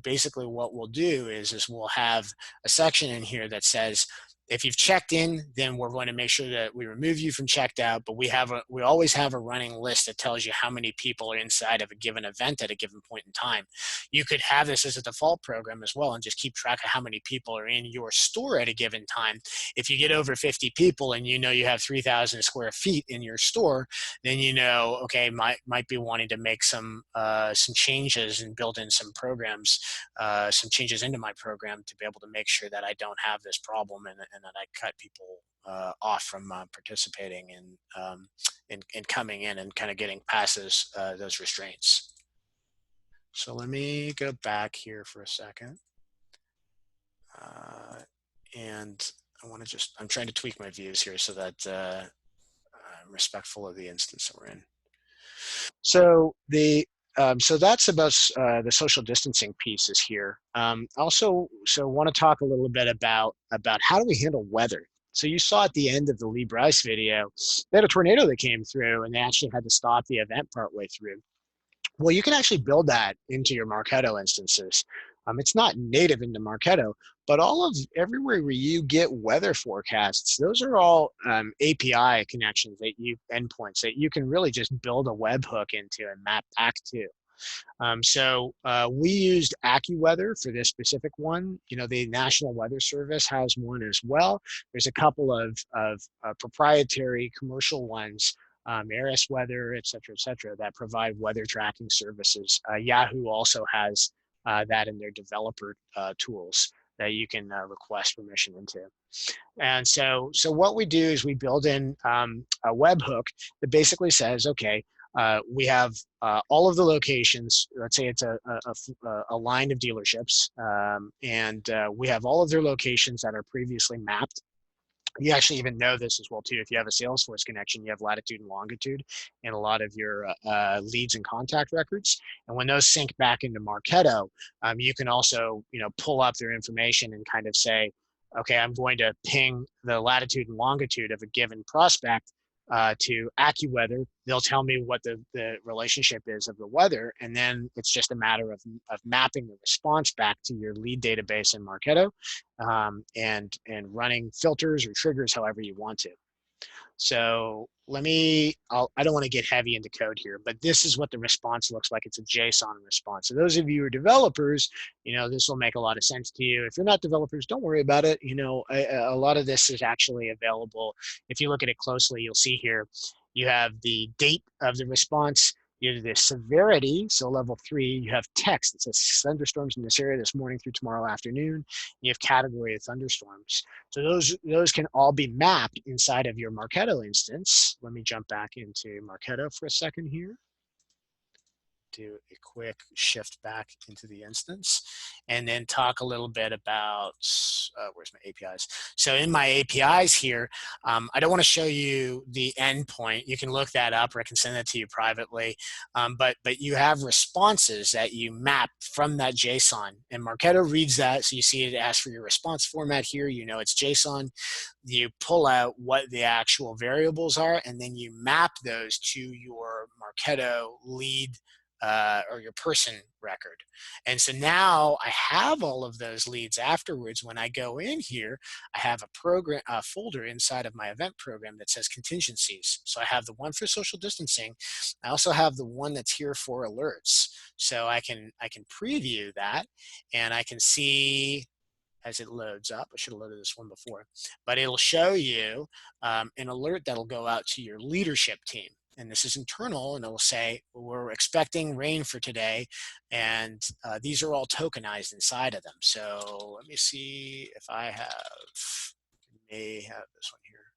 basically what we'll do is we'll have a section in here that says, if you've checked in, then we're going to make sure that we remove you from checked out, but we always have a running list that tells you how many people are inside of a given event at a given point in time. You could have this as a default program as well and just keep track of how many people are in your store at a given time. If you get over 50 people and you know you have 3,000 square feet in your store, then you know, okay, might be wanting to make some changes and build in some programs, some changes into my program to be able to make sure that I don't have this problem and that I cut people off from participating in coming in and kind of getting past those restraints. So let me go back here for a second. And I want to I'm trying to tweak my views here so that I'm respectful of the instance that we're in. So so that's about the social distancing pieces here. Also, want to talk a little bit about how do we handle weather. So you saw at the end of the Lee Bryce video, they had a tornado that came through and they actually had to stop the event partway through. Well, you can actually build that into your Marketo instances. It's not native into Marketo, but everywhere where you get weather forecasts, those are all API connections endpoints that you can really just build a webhook into and map back to. We used AccuWeather for this specific one. You know, the National Weather Service has one as well. There's a couple of proprietary commercial ones, Aris Weather, et cetera, that provide weather tracking services. Yahoo also has that in their developer tools that you can request permission into. And so what we do is we build in a webhook that basically says, okay, we have all of the locations. Let's say it's a line of dealerships, and we have all of their locations that are previously mapped. You actually even know this as well too. If you have a Salesforce connection, you have latitude and longitude in a lot of your leads and contact records. And when those sync back into Marketo, you can also pull up their information and kind of say, okay, I'm going to ping the latitude and longitude of a given prospect to AccuWeather. They'll tell me what the relationship is of the weather, and then it's just a matter of mapping the response back to your lead database in Marketo, and running filters or triggers however you want to. So I don't want to get heavy into code here, but this is what the response looks like. It's a JSON response. So those of you who are developers, this will make a lot of sense to you. If you're not developers, don't worry about it. A lot of this is actually available. If you look at it closely, you'll see here, you have the date of the response, you have the severity, so level 3, you have text. It says thunderstorms in this area this morning through tomorrow afternoon. You have category of thunderstorms. So those can all be mapped inside of your Marketo instance. Let me jump back into Marketo for a second here. Do a quick shift back into the instance and then talk a little bit about where's my APIs. So in my APIs here, I don't want to show you the endpoint. You can look that up or I can send that to you privately. But you have responses that you map from that JSON, and Marketo reads that. So you see it asks for your response format here. It's JSON. You pull out what the actual variables are, and then you map those to your Marketo lead or your person record. And so now I have all of those leads afterwards. When I go in here, I have a folder inside of my event program that says contingencies. So I have the one for social distancing. I also have the one that's here for alerts. So I can preview that, and I can see as it loads up. I should have loaded this one before, but it'll show you an alert that'll go out to your leadership team. And this is internal, and it will say, we're expecting rain for today, and these are all tokenized inside of them. So let me see if I may have this one here.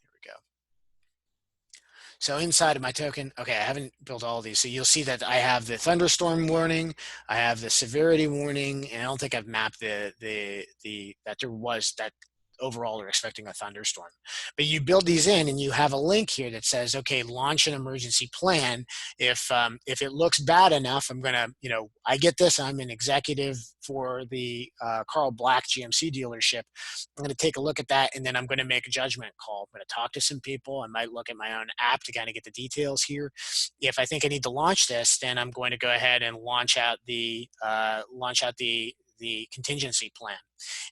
Here we go. So inside of my token, okay, I haven't built all of these. So you'll see that I have the thunderstorm warning, I have the severity warning, and I don't think I've mapped that there was that overall are expecting a thunderstorm. But you build these in, and you have a link here that says, okay, launch an emergency plan. If it looks bad enough, I'm gonna, I get this. I'm an executive for the Carl Black GMC dealership. I'm gonna take a look at that, and then I'm gonna make a judgment call. I'm gonna talk to some people. I might look at my own app to kind of get the details here. If I think I need to launch this, then I'm going to go ahead and launch out the contingency plan.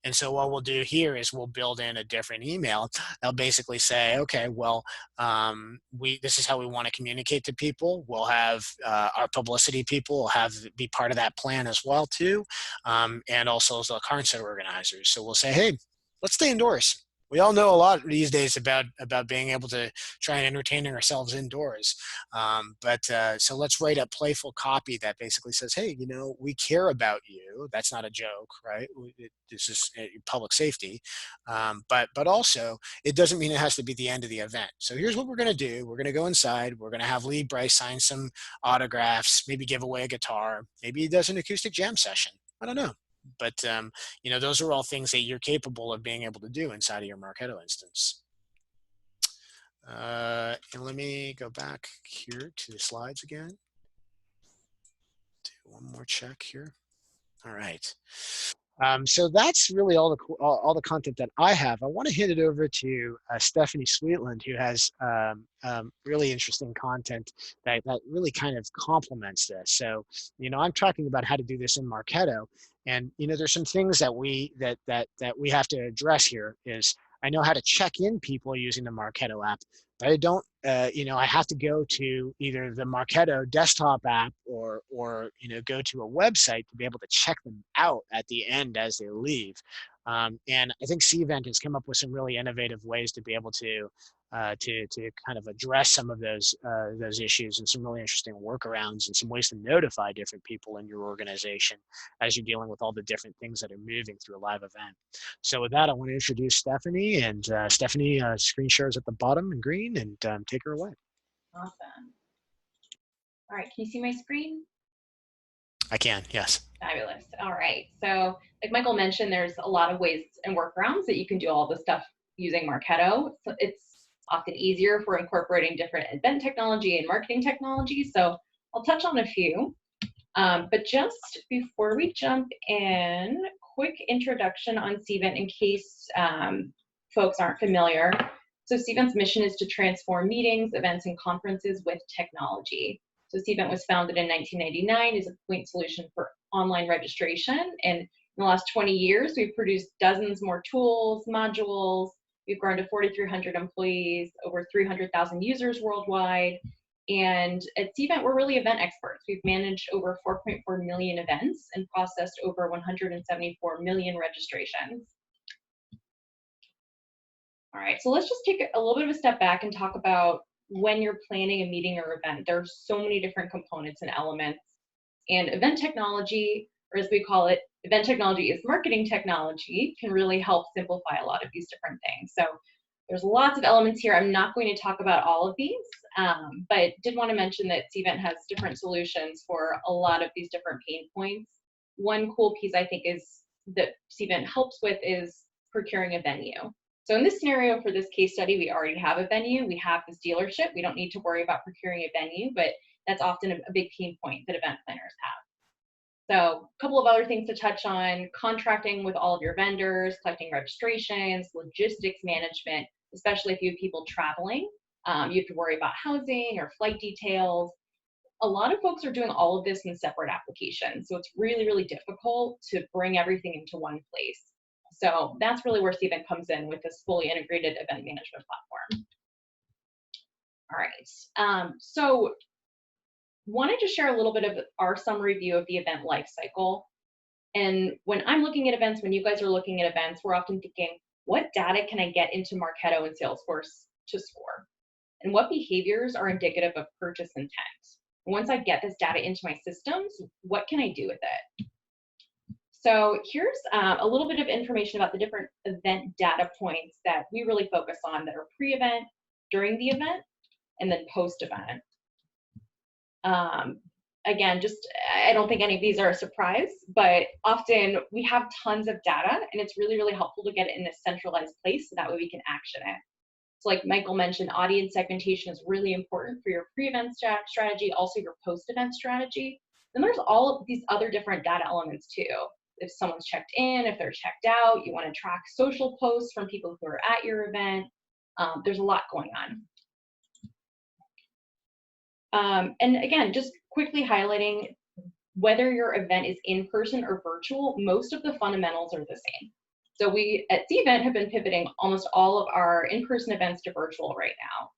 And so what we'll do here is we'll build in a different email. They'll basically say, okay, well, this is how we want to communicate to people. We'll have our publicity people will be part of that plan as well too, and also the concert organizers. So we'll say, hey, let's stay indoors. We all know a lot these days about being able to try and entertain ourselves indoors. So let's write a playful copy that basically says, hey, we care about you. That's not a joke, right? This is public safety. But also, it doesn't mean it has to be the end of the event. So here's what we're going to do. We're going to go inside. We're going to have Lee Bryce sign some autographs, maybe give away a guitar. Maybe he does an acoustic jam session. I don't know. But, those are all things that you're capable of being able to do inside of your Marketo instance. And let me go back here to the slides again. Do one more check here. All right. So that's really all the content that I have. I want to hand it over to Stephanie Sweetland, who has really interesting content that really kind of complements this. So, I'm talking about how to do this in Marketo, and there's some things that we have to address here. Is I know how to check in people using the Marketo app, but I don't. I have to go to either the Marketo desktop app or go to a website to be able to check them out at the end as they leave. And I think CVENT has come up with some really innovative ways to be able to kind of address some of those issues, and some really interesting workarounds and some ways to notify different people in your organization as you're dealing with all the different things that are moving through a live event. So with that, I want to introduce Stephanie, and Stephanie, screen shares at the bottom in green, and take her away. Awesome. All right, can you see my screen? I can, yes. Fabulous. All right. So like Michael mentioned, there's a lot of ways and workarounds that you can do all this stuff using Marketo. So it's often easier for incorporating different event technology and marketing technology. So I'll touch on a few. But just before we jump in, quick introduction on CVENT in case folks aren't familiar. So CVENT's mission is to transform meetings, events, and conferences with technology. So CVENT was founded in 1999 as a point solution for online registration. And in the last 20 years, we've produced dozens more tools, modules. We've grown to 4,300 employees, over 300,000 users worldwide. And at CVENT, we're really event experts. We've managed over 4.4 million events and processed over 174 million registrations. All right, so let's just take a little bit of a step back and talk about when you're planning a meeting or event. There are so many different components and elements. And event technology, or as we call it, event technology is marketing technology, can really help simplify a lot of these different things. So there's lots of elements here. I'm not going to talk about all of these, but did want to mention that CVENT has different solutions for a lot of these different pain points. One cool piece I think is that CVENT helps with is procuring a venue. So in this scenario for this case study, we already have a venue. We have this dealership. We don't need to worry about procuring a venue, but that's often a big pain point that event planners have. So a couple of other things to touch on: contracting with all of your vendors, collecting registrations, logistics management, especially if you have people traveling. You have to worry about housing or flight details. A lot of folks are doing all of this in separate applications. So it's really, really difficult to bring everything into one place. So that's really where CVENT comes in with this fully integrated event management platform. All right, so wanted to share a little bit of our summary view of the event lifecycle. And when I'm looking at events, when you guys are looking at events, we're often thinking, what data can I get into Marketo and Salesforce to score? And what behaviors are indicative of purchase intent? Once I get this data into my systems, what can I do with it? So here's a little bit of information about the different event data points that we really focus on that are pre-event, during the event, and then post-event. again, just, I don't think any of these are a surprise, but often we have tons of data and it's really, really helpful to get it in a centralized place so that way we can action it. So like Michael mentioned, audience segmentation is really important for your pre-event strategy, also your post-event strategy. Then there's all of these other different data elements too. If someone's checked in, if they're checked out, you want to track social posts from people who are at your event. There's a lot going on. And again, just quickly highlighting, whether your event is in person or virtual, most of the fundamentals are the same. So we at CVENT have been pivoting almost all of our in-person events to virtual right now.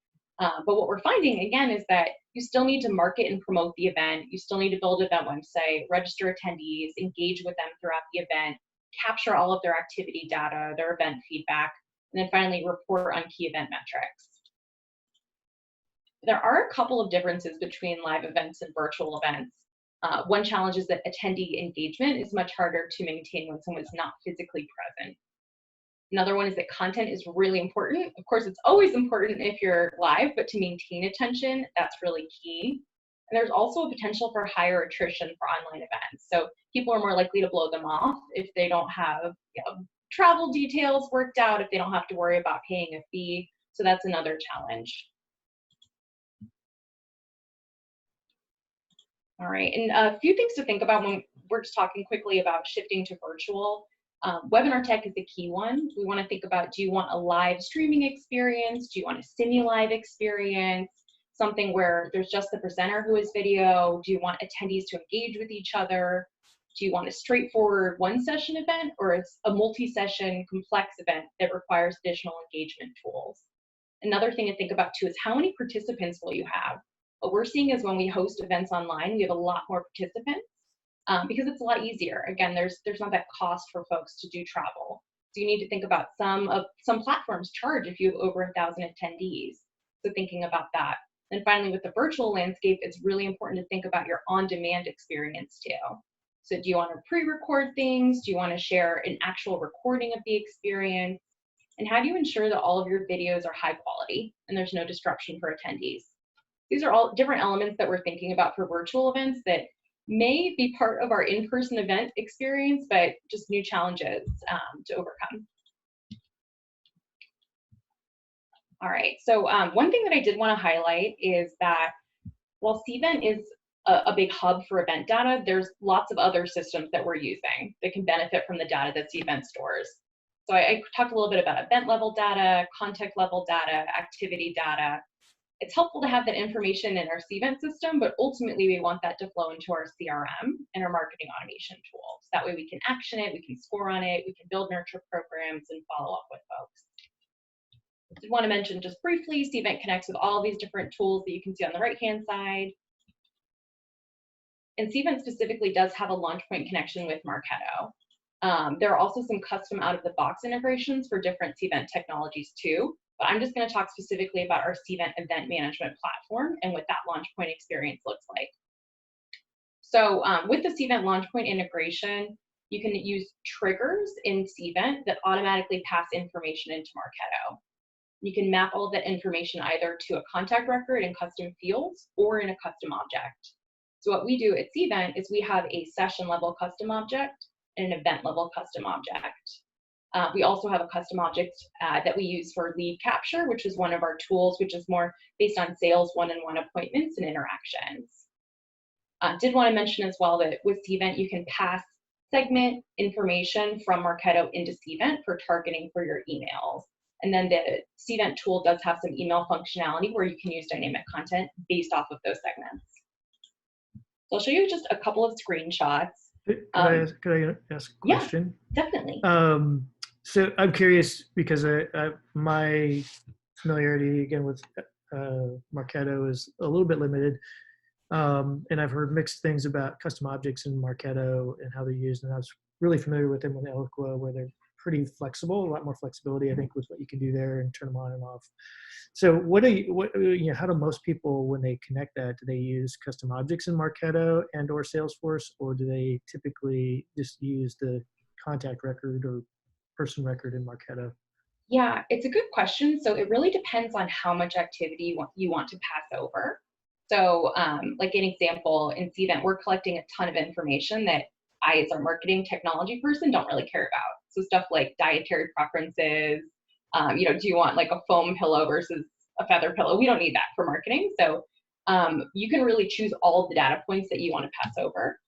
But what we're finding, again, is that you still need to market and promote the event. You still need to build an event website, register attendees, engage with them throughout the event, capture all of their activity data, their event feedback, and then finally report on key event metrics. There are a couple of differences between live events and virtual events. One challenge is that attendee engagement is much harder to maintain when someone's not physically present. Another one is that content is really important. Of course, it's always important if you're live, but to maintain attention, that's really key. And there's also a potential for higher attrition for online events. So people are more likely to blow them off if they don't have travel details worked out, if they don't have to worry about paying a fee. So that's another challenge. All right, and a few things to think about when we're just talking quickly about shifting to virtual. Webinar tech is the key one. We want to think about, do you want a live streaming experience? Do you want a semi-live experience? Something where there's just the presenter who is video? Do you want attendees to engage with each other? Do you want a straightforward one-session event, or it's a multi-session complex event that requires additional engagement tools? Another thing to think about too is, how many participants will you have? What we're seeing is when we host events online, we have a lot more participants because it's a lot easier. Again, there's not that cost for folks to do travel. So you need to think about some platforms charge if you have over 1,000 attendees. So thinking about that. And finally, with the virtual landscape, it's really important to think about your on-demand experience too. So do you want to pre-record things? Do you want to share an actual recording of the experience? And how do you ensure that all of your videos are high quality and there's no disruption for attendees? These are all different elements that we're thinking about for virtual events that may be part of our in-person event experience, but just new challenges to overcome. All right, so one thing that I did want to highlight is that while CVENT is a big hub for event data, there's lots of other systems that we're using that can benefit from the data that CVENT stores. So I talked a little bit about event level data, contact level data, activity data. It's helpful to have that information in our CVENT system, but ultimately we want that to flow into our CRM and our marketing automation tools. That way we can action it, we can score on it, we can build nurture programs and follow up with folks. I did want to mention just briefly, CVENT connects with all these different tools that you can see on the right-hand side. And CVENT specifically does have a launch point connection with Marketo. There are also some custom out-of-the-box integrations for different CVENT technologies too. But I'm just going to talk specifically about our CVENT event management platform and what that launch point experience looks like. So with the CVENT launch point integration, you can use triggers in CVENT that automatically pass information into Marketo. You can map all of that information either to a contact record in custom fields or in a custom object. So what we do at CVENT is we have a session level custom object and an event level custom object. We also have a custom object that we use for lead capture, which is one of our tools, which is more based on sales one-on-one appointments and interactions. Did want to mention as well that with CVENT, you can pass segment information from Marketo into CVENT for targeting for your emails. And then the CVENT tool does have some email functionality where you can use dynamic content based off of those segments. So I'll show you just a couple of screenshots. Could I ask a question? Yeah, definitely. So I'm curious because my familiarity again with Marketo is a little bit limited, and I've heard mixed things about custom objects in Marketo and how they're used. And I was really familiar with them with Eloqua, where they're pretty flexible, a lot more flexibility, I think, with what you can do there and turn them on and off. So how do most people, when they connect that, do they use custom objects in Marketo and or Salesforce, or do they typically just use the contact record or person record in Marketo? Yeah, it's a good question. So it really depends on how much activity you want to pass over. So like an example, in CVENT, we're collecting a ton of information that I, as our marketing technology person, don't really care about. So stuff like dietary preferences, you know, do you want like a foam pillow versus a feather pillow? We don't need that for marketing. So you can really choose all the data points that you want to pass over.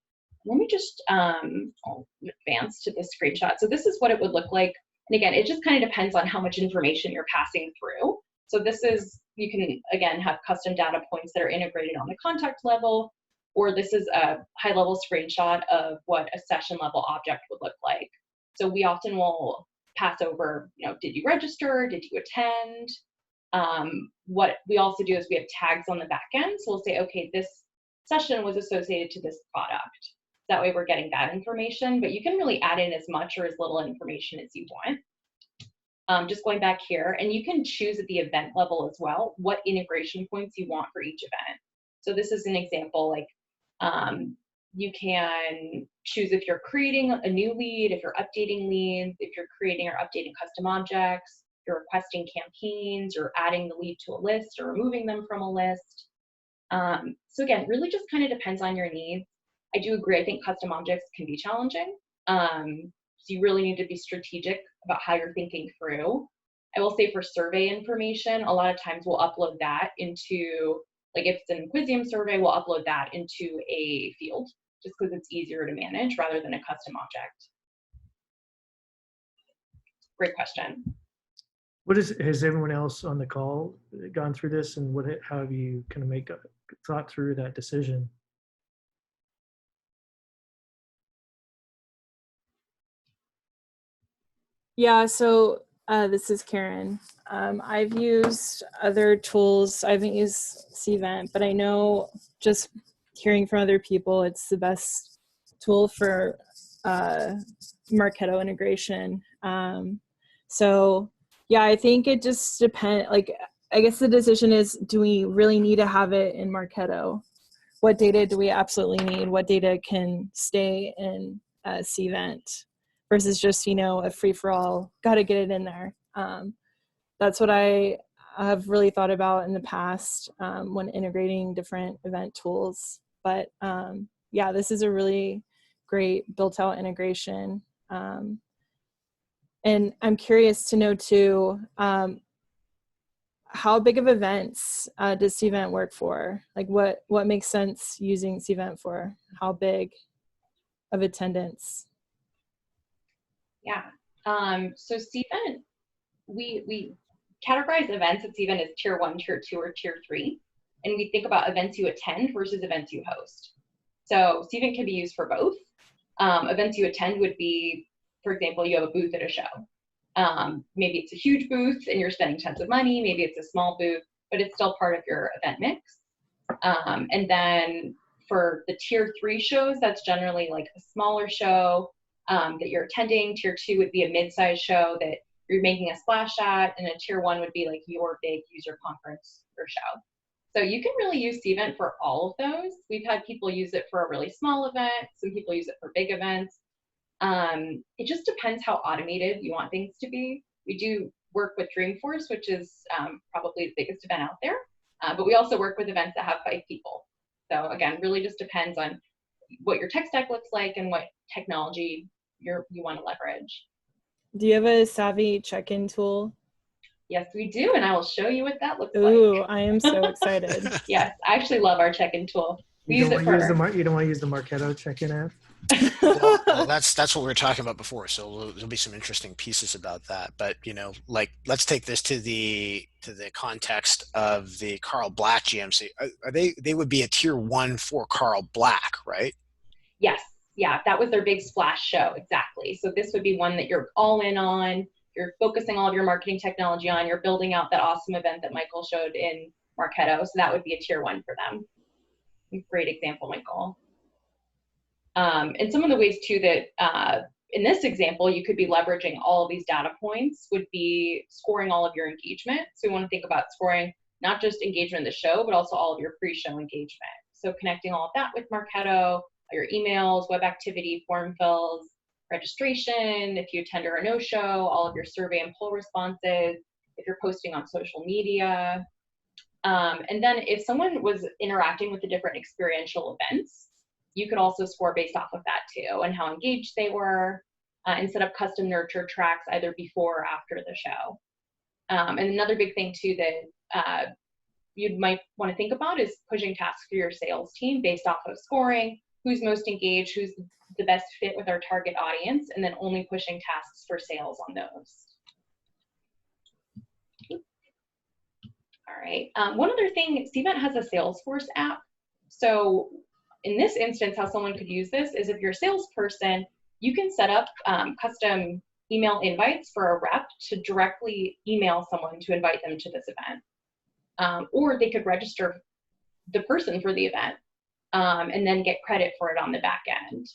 Let me just I'll advance to this screenshot. So this is what it would look like. And again, it just kind of depends on how much information you're passing through. So this is, you can, again, have custom data points that are integrated on the contact level, or this is a high-level screenshot of what a session-level object would look like. So we often will pass over, you know, did you register? Did you attend? What we also do is we have tags on the back end. So we'll say, okay, this session was associated to this product. That way we're getting that information, but you can really add in as much or as little information as you want. Just going back here, and you can choose at the event level as well what integration points you want for each event. So this is an example, like you can choose if you're creating a new lead, if you're updating leads, if you're creating or updating custom objects, you're requesting campaigns, or adding the lead to a list or removing them from a list. So again, really just kind of depends on your needs. I do agree, I think custom objects can be challenging. So you really need to be strategic about how you're thinking through. I will say for survey information, a lot of times we'll upload that into, like if it's an Inquisium survey, we'll upload that into a field just because it's easier to manage rather than a custom object. Great question. Has everyone else on the call gone through this, and how have you kind of thought through that decision? Yeah, so this is Karen. I've used other tools. I haven't used CVENT, but I know just hearing from other people, it's the best tool for Marketo integration. So yeah, I think it just depends. Like, I guess the decision is, do we really need to have it in Marketo? What data do we absolutely need? What data can stay in CVENT? Versus just, you know, a free-for-all, got to get it in there. That's what I have really thought about in the past when integrating different event tools. But yeah, this is a really great built-out integration. And I'm curious to know too, how big of events does CVENT work for? Like what makes sense using CVENT for? How big of attendance? Yeah, so CVENT, we categorize events at CVENT as tier 1, tier 2, or tier 3. And we think about events you attend versus events you host. So CVENT can be used for both. Events you attend would be, for example, you have a booth at a show. Maybe it's a huge booth and you're spending tons of money. Maybe it's a small booth, but it's still part of your event mix. And then for the tier 3 shows, that's generally like a smaller show that you're attending. Tier 2 would be a mid-sized show that you're making a splash at, and a tier 1 would be like your big user conference or show. So you can really use CVENT for all of those. We've had people use it for a really small event. Some people use it for big events. It just depends how automated you want things to be. We do work with Dreamforce, which is probably the biggest event out there. But we also work with events that have 5 people. So again, really just depends on what your tech stack looks like and what technology you want to leverage. Do you have a Savvy check-in tool? Yes, we do, and I will show you what that looks like. Ooh, I am so excited. Yes, I actually love our check-in tool. You don't want to use the Marketo check-in app? Well, that's what we were talking about before. So there'll be some interesting pieces about that. But you know, like let's take this to the context of the Carl Black GMC. They would be a tier 1 for Carl Black, right? Yes, yeah, that was their big splash show, exactly. So this would be one that you're all in on. You're focusing all of your marketing technology on. You're building out that awesome event that Michael showed in Marketo. So that would be a tier 1 for them. Great example, Michael. And some of the ways too that in this example, you could be leveraging all of these data points would be scoring all of your engagement. So we want to think about scoring not just engagement in the show, but also all of your pre-show engagement. So connecting all of that with Marketo, your emails, web activity, form fills, registration, if you attend or a no-show, all of your survey and poll responses, if you're posting on social media. And then if someone was interacting with the different experiential events, you could also score based off of that too, and how engaged they were, and set up custom nurture tracks either before or after the show. And another big thing too that you might want to think about is pushing tasks for your sales team based off of scoring, who's most engaged, who's the best fit with our target audience, and then only pushing tasks for sales on those. All right, one other thing, CVENT has a Salesforce app. So in this instance, how someone could use this is if you're a salesperson, you can set up custom email invites for a rep to directly email someone to invite them to this event. Or they could register the person for the event and then get credit for it on the back end.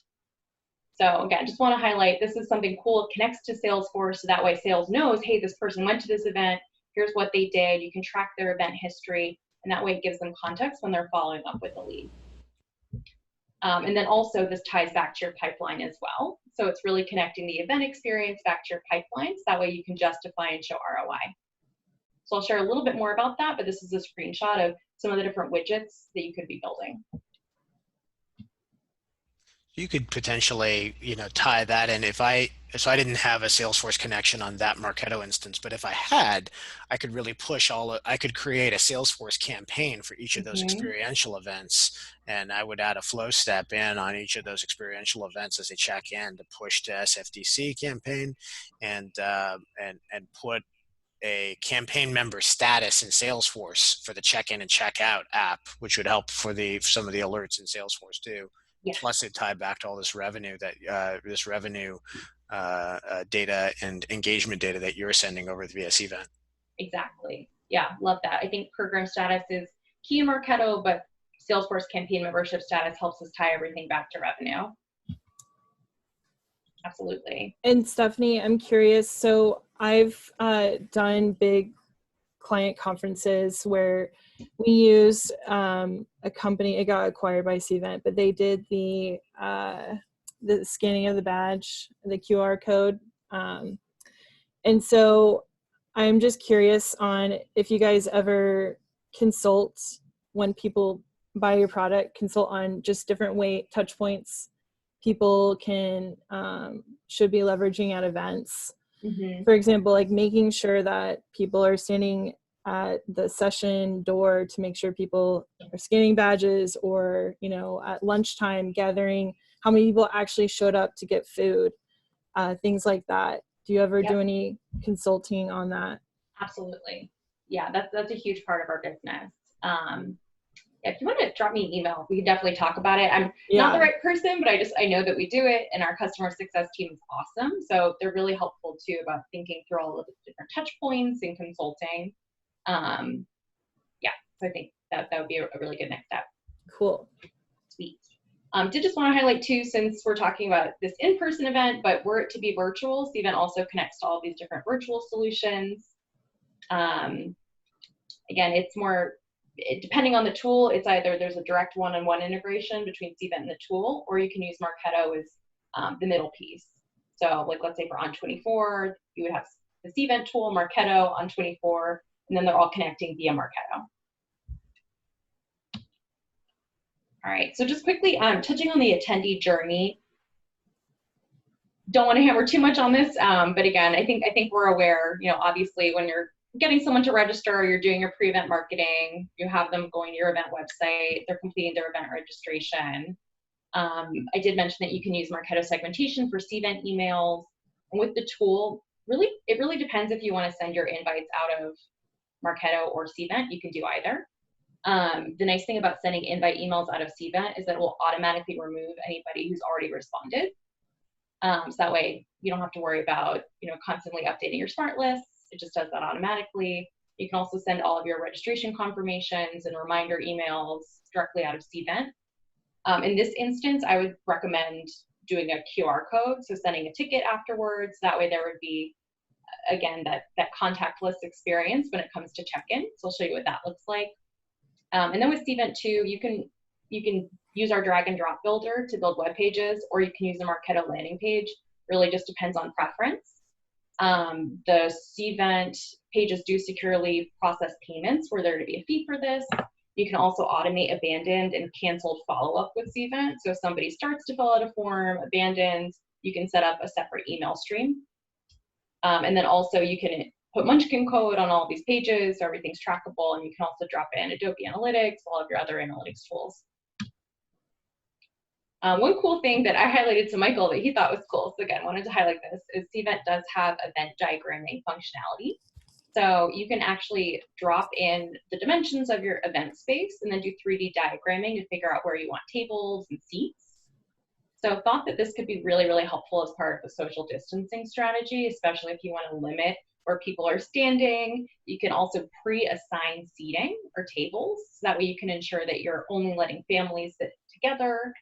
So again, just want to highlight, this is something cool. It connects to Salesforce, so that way sales knows, hey, this person went to this event, here's what they did. You can track their event history, and that way it gives them context when they're following up with a lead. And then also this ties back to your pipeline as well. So it's really connecting the event experience back to your pipelines. That way you can justify and show ROI. So I'll share a little bit more about that, but this is a screenshot of some of the different widgets that you could be building. You could potentially, tie that in. So I didn't have a Salesforce connection on that Marketo instance, but if I had, I could really push I could create a Salesforce campaign for each of those experiential events, and I would add a flow step in on each of those experiential events as they check in to push to SFDC campaign, and put a campaign member status in Salesforce for the check-in and check-out app, which would help for some of the alerts in Salesforce too. Yes. Plus, it tied back to all this revenue data and engagement data that you're sending over via CVENT. Exactly. Yeah, love that. I think program status is key in Marketo, but Salesforce campaign membership status helps us tie everything back to revenue. Absolutely. And Stephanie, I'm curious. So I've done big client conferences where we used a company. It got acquired by CVENT, but they did the scanning of the badge, the QR code. And so I'm just curious on if you guys ever consult when people buy your product, consult on just different touch points people should be leveraging at events. Mm-hmm. For example, like making sure that people are standing at the session door to make sure people are scanning badges, or, at lunchtime gathering how many people actually showed up to get food, things like that. Do you ever do any consulting on that? Absolutely. Yeah, that's a huge part of our business. If you want to drop me an email, we can definitely talk about it. I'm not the right person, but I know that we do it, and our customer success team is awesome. So they're really helpful too about thinking through all of the different touch points and consulting. So I think that would be a really good next step. Cool. Sweet. Did just want to highlight too, since we're talking about this in-person event, but were it to be virtual, CVENT also connects to all these different virtual solutions. Again, it's more, depending on the tool, it's either there's a direct one-on-one integration between CVENT and the tool, or you can use Marketo as the middle piece. So like, let's say for On24, you would have the CVENT tool, Marketo, On24, and then they're all connecting via Marketo. All right, so just quickly touching on the attendee journey. Don't want to hammer too much on this, but again, I think we're aware, obviously when you're getting someone to register, you're doing your pre-event marketing, you have them going to your event website, they're completing their event registration. I did mention that you can use Marketo segmentation for CVENT emails, and with the tool, it really depends if you want to send your invites out of Marketo or CVENT. You can do either. The nice thing about sending invite emails out of CVENT is that it will automatically remove anybody who's already responded. So that way you don't have to worry about, constantly updating your smart lists. It just does that automatically. You can also send all of your registration confirmations and reminder emails directly out of CVENT. In this instance, I would recommend doing a QR code, so sending a ticket afterwards. That way there would be, again, that contactless experience when it comes to check-in. So I'll show you what that looks like. And then with CVENT too, you can use our drag and drop builder to build web pages, or you can use the Marketo landing page. Really just depends on preference. The CVENT pages do securely process payments were there to be a fee for this. You can also automate abandoned and canceled follow-up with CVENT. So if somebody starts to fill out a form, abandons, you can set up a separate email stream. And then also you can put Munchkin code on all of these pages, so everything's trackable, and you can also drop in Adobe Analytics, all of your other analytics tools. One cool thing that I highlighted to Michael that he thought was cool, so again, wanted to highlight this, is CVENT does have event diagramming functionality. So you can actually drop in the dimensions of your event space and then do 3D diagramming to figure out where you want tables and seats. So I thought that this could be really, really helpful as part of the social distancing strategy, especially if you want to limit where people are standing. You can also pre-assign seating or tables, so that way you can ensure that you're only letting families sit together,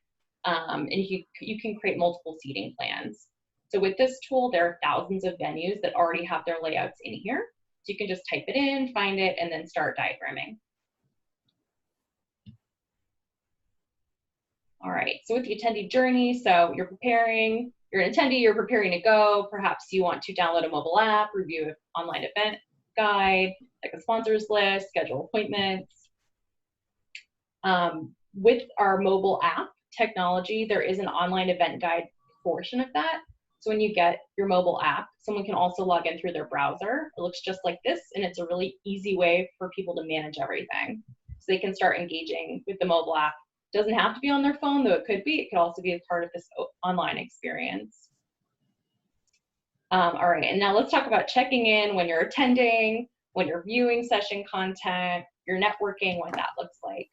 and you can create multiple seating plans. So with this tool, there are thousands of venues that already have their layouts in here. So you can just type it in, find it, and then start diagramming. All right, so with the attendee journey, so you're preparing, you're an attendee, you're preparing to go, perhaps you want to download a mobile app, review an online event guide, like a sponsors list, schedule appointments. With our mobile app technology, there is an online event guide portion of that. So when you get your mobile app, someone can also log in through their browser. It looks just like this, and it's a really easy way for people to manage everything. So they can start engaging with the mobile app. Doesn't have to be on their phone, though it could be. It could also be a part of this online experience. All right, and now let's talk about checking in when you're attending, when you're viewing session content, your networking, what that looks like.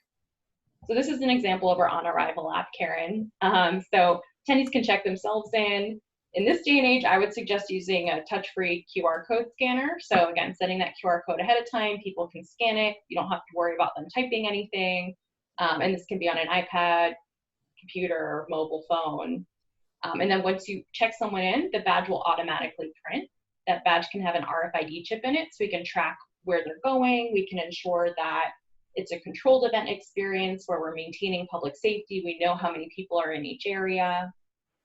So this is an example of our on-arrival app, Karen. So attendees can check themselves in. In this day and age, I would suggest using a touch-free QR code scanner. So again, setting that QR code ahead of time, people can scan it. You don't have to worry about them typing anything. And this can be on an iPad, computer, mobile phone. And then once you check someone in, the badge will automatically print. That badge can have an RFID chip in it, so we can track where they're going. We can ensure that it's a controlled event experience where we're maintaining public safety. We know how many people are in each area.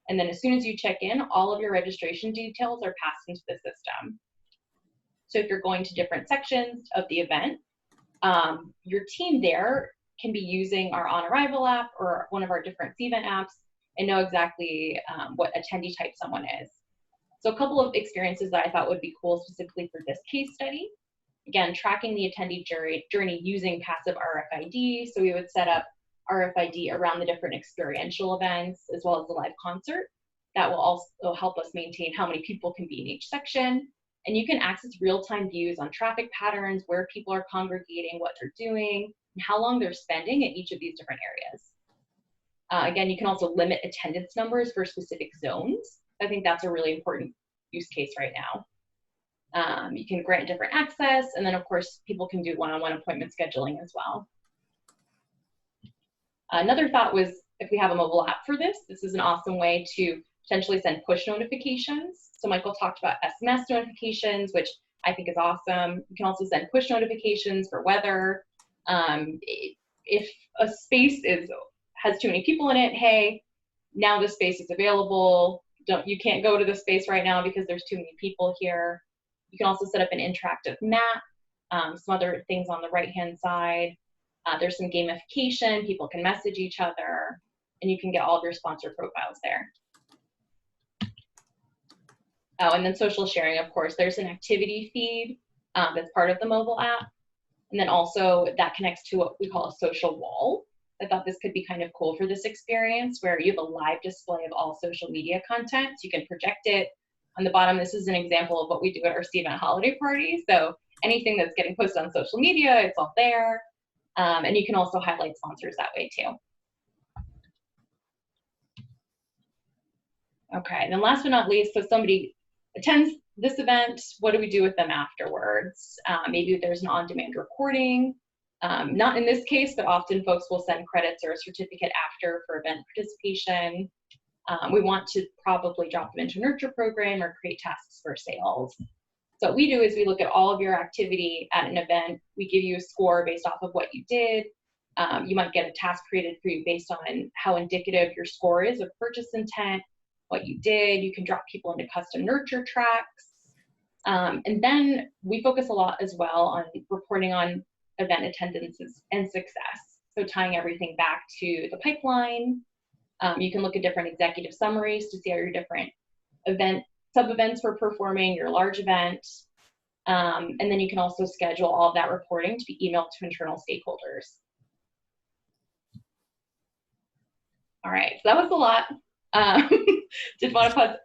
And then as soon as you check in, all of your registration details are passed into the system. So if you're going to different sections of the event, your team there can be using our on-arrival app or one of our different CVENT apps and know exactly what attendee type someone is. So a couple of experiences that I thought would be cool specifically for this case study. Again, tracking the attendee journey using passive RFID. So we would set up RFID around the different experiential events as well as the live concert. That will also help us maintain how many people can be in each section. And you can access real-time views on traffic patterns, where people are congregating, what they're doing, and how long they're spending at each of these different areas. Again, you can also limit attendance numbers for specific zones. I think that's a really important use case right now. You can grant different access, and then of course, people can do one-on-one appointment scheduling as well. Another thought was, if we have a mobile app for this, this is an awesome way to potentially send push notifications. So Michael talked about SMS notifications, which I think is awesome. You can also send push notifications for weather. If a space has too many people in it, hey, now this space is available. You can't go to the space right now because there's too many people here. You can also set up an interactive map, some other things on the right-hand side. There's some gamification, people can message each other, and you can get all of your sponsor profiles there. Oh, and then social sharing, of course. There's an activity feed that's part of the mobile app. And then also that connects to what we call a social wall. I thought this could be kind of cool for this experience, where you have a live display of all social media content. So you can project it. On the bottom, this is an example of what we do at our CVENT holiday party. So anything that's getting posted on social media, it's all there. And you can also highlight sponsors that way too. Okay, and then last but not least, so somebody attends this event, what do we do with them afterwards? Maybe there's an on-demand recording. Not in this case, but often folks will send credits or a certificate after for event participation. We want to probably drop them into a nurture program or create tasks for sales. So what we do is we look at all of your activity at an event. We give you a score based off of what you did. You might get a task created for you based on how indicative your score is of purchase intent, what you did. You can drop people into custom nurture tracks. And then we focus a lot as well on reporting on event attendance and success. So tying everything back to the pipeline. You can look at different executive summaries to see how your different sub-events were performing, your large event. And then you can also schedule all of that reporting to be emailed to internal stakeholders. All right, so that was a lot. Did want to pause,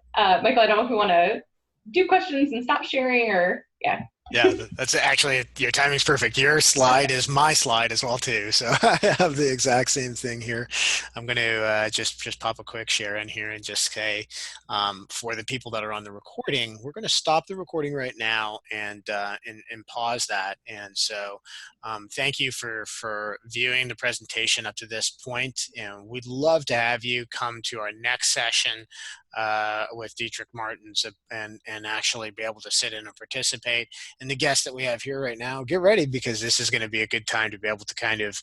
Michael, I don't know if we want to do questions and stop sharing, or yeah. Yeah, that's actually, your timing's perfect. Your slide is my slide as well too. So I have the exact same thing here. I'm going to just pop a quick share in here and just say, for the people that are on the recording, we're going to stop the recording right now and pause that. And so thank you for viewing the presentation up to this point. And we'd love to have you come to our next session with Dietrich Martens and actually be able to sit in and participate. And the guests that we have here right now, get ready, because this is going to be a good time to be able to kind of,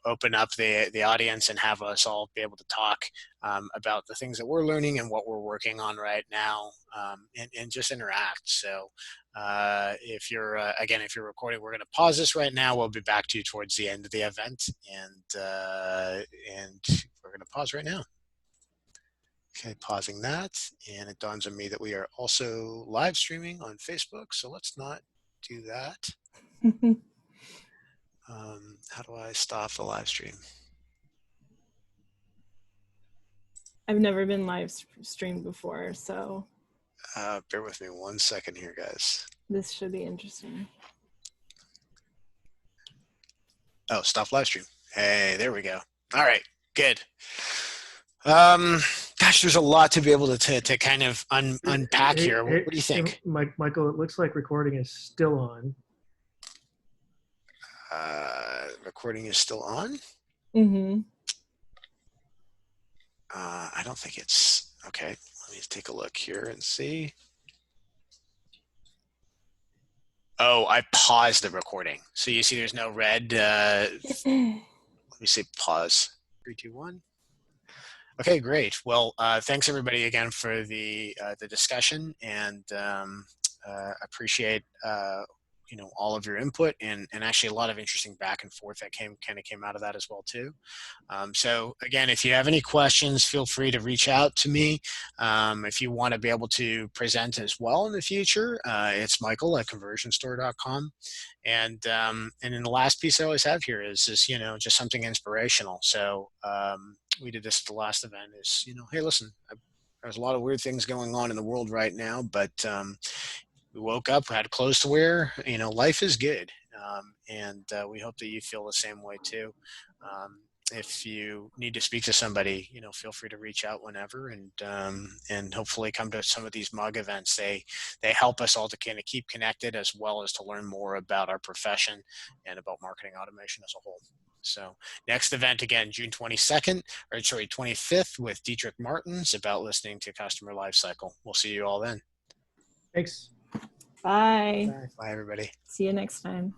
open up the audience and have us all be able to talk about the things that we're learning and what we're working on right now, and just interact. So if you're recording, we're going to pause this right now. We'll be back to you towards the end of the event, and we're going to pause right now. Okay, pausing that, and it dawns on me that we are also live streaming on Facebook, so let's not do that. How do I stop the live stream? I've never been live streamed before, so. Bear with me 1 second here, guys. This should be interesting. Oh, stop live stream. Hey, there we go. All right, good. Gosh, there's a lot to be able to kind of unpack here. What do you think? Michael, it looks like recording is still on. Recording is still on? Mm-hmm. I don't think it's, okay. Let me take a look here and see. Oh, I paused the recording. So you see there's no red. Let me say pause. 3, 2, 1. Okay, great. Well, thanks everybody again for the discussion, and appreciate all of your input, and actually a lot of interesting back and forth that came out of that as well too. So again, if you have any questions, feel free to reach out to me. If you want to be able to present as well in the future, it's michael@conversionstore.com. And then the last piece I always have here is just something inspirational. So we did this at the last event, is hey, listen, there's a lot of weird things going on in the world right now, but we woke up, we had clothes to wear, life is good. And we hope that you feel the same way too. If you need to speak to somebody, feel free to reach out whenever, and hopefully come to some of these mug events. They help us all to kind of keep connected, as well as to learn more about our profession and about marketing automation as a whole. So next event, again, June 25th with Dietrich Martens, about listening to customer lifecycle. We'll see you all then. Thanks. Bye. Bye, everybody. See you next time.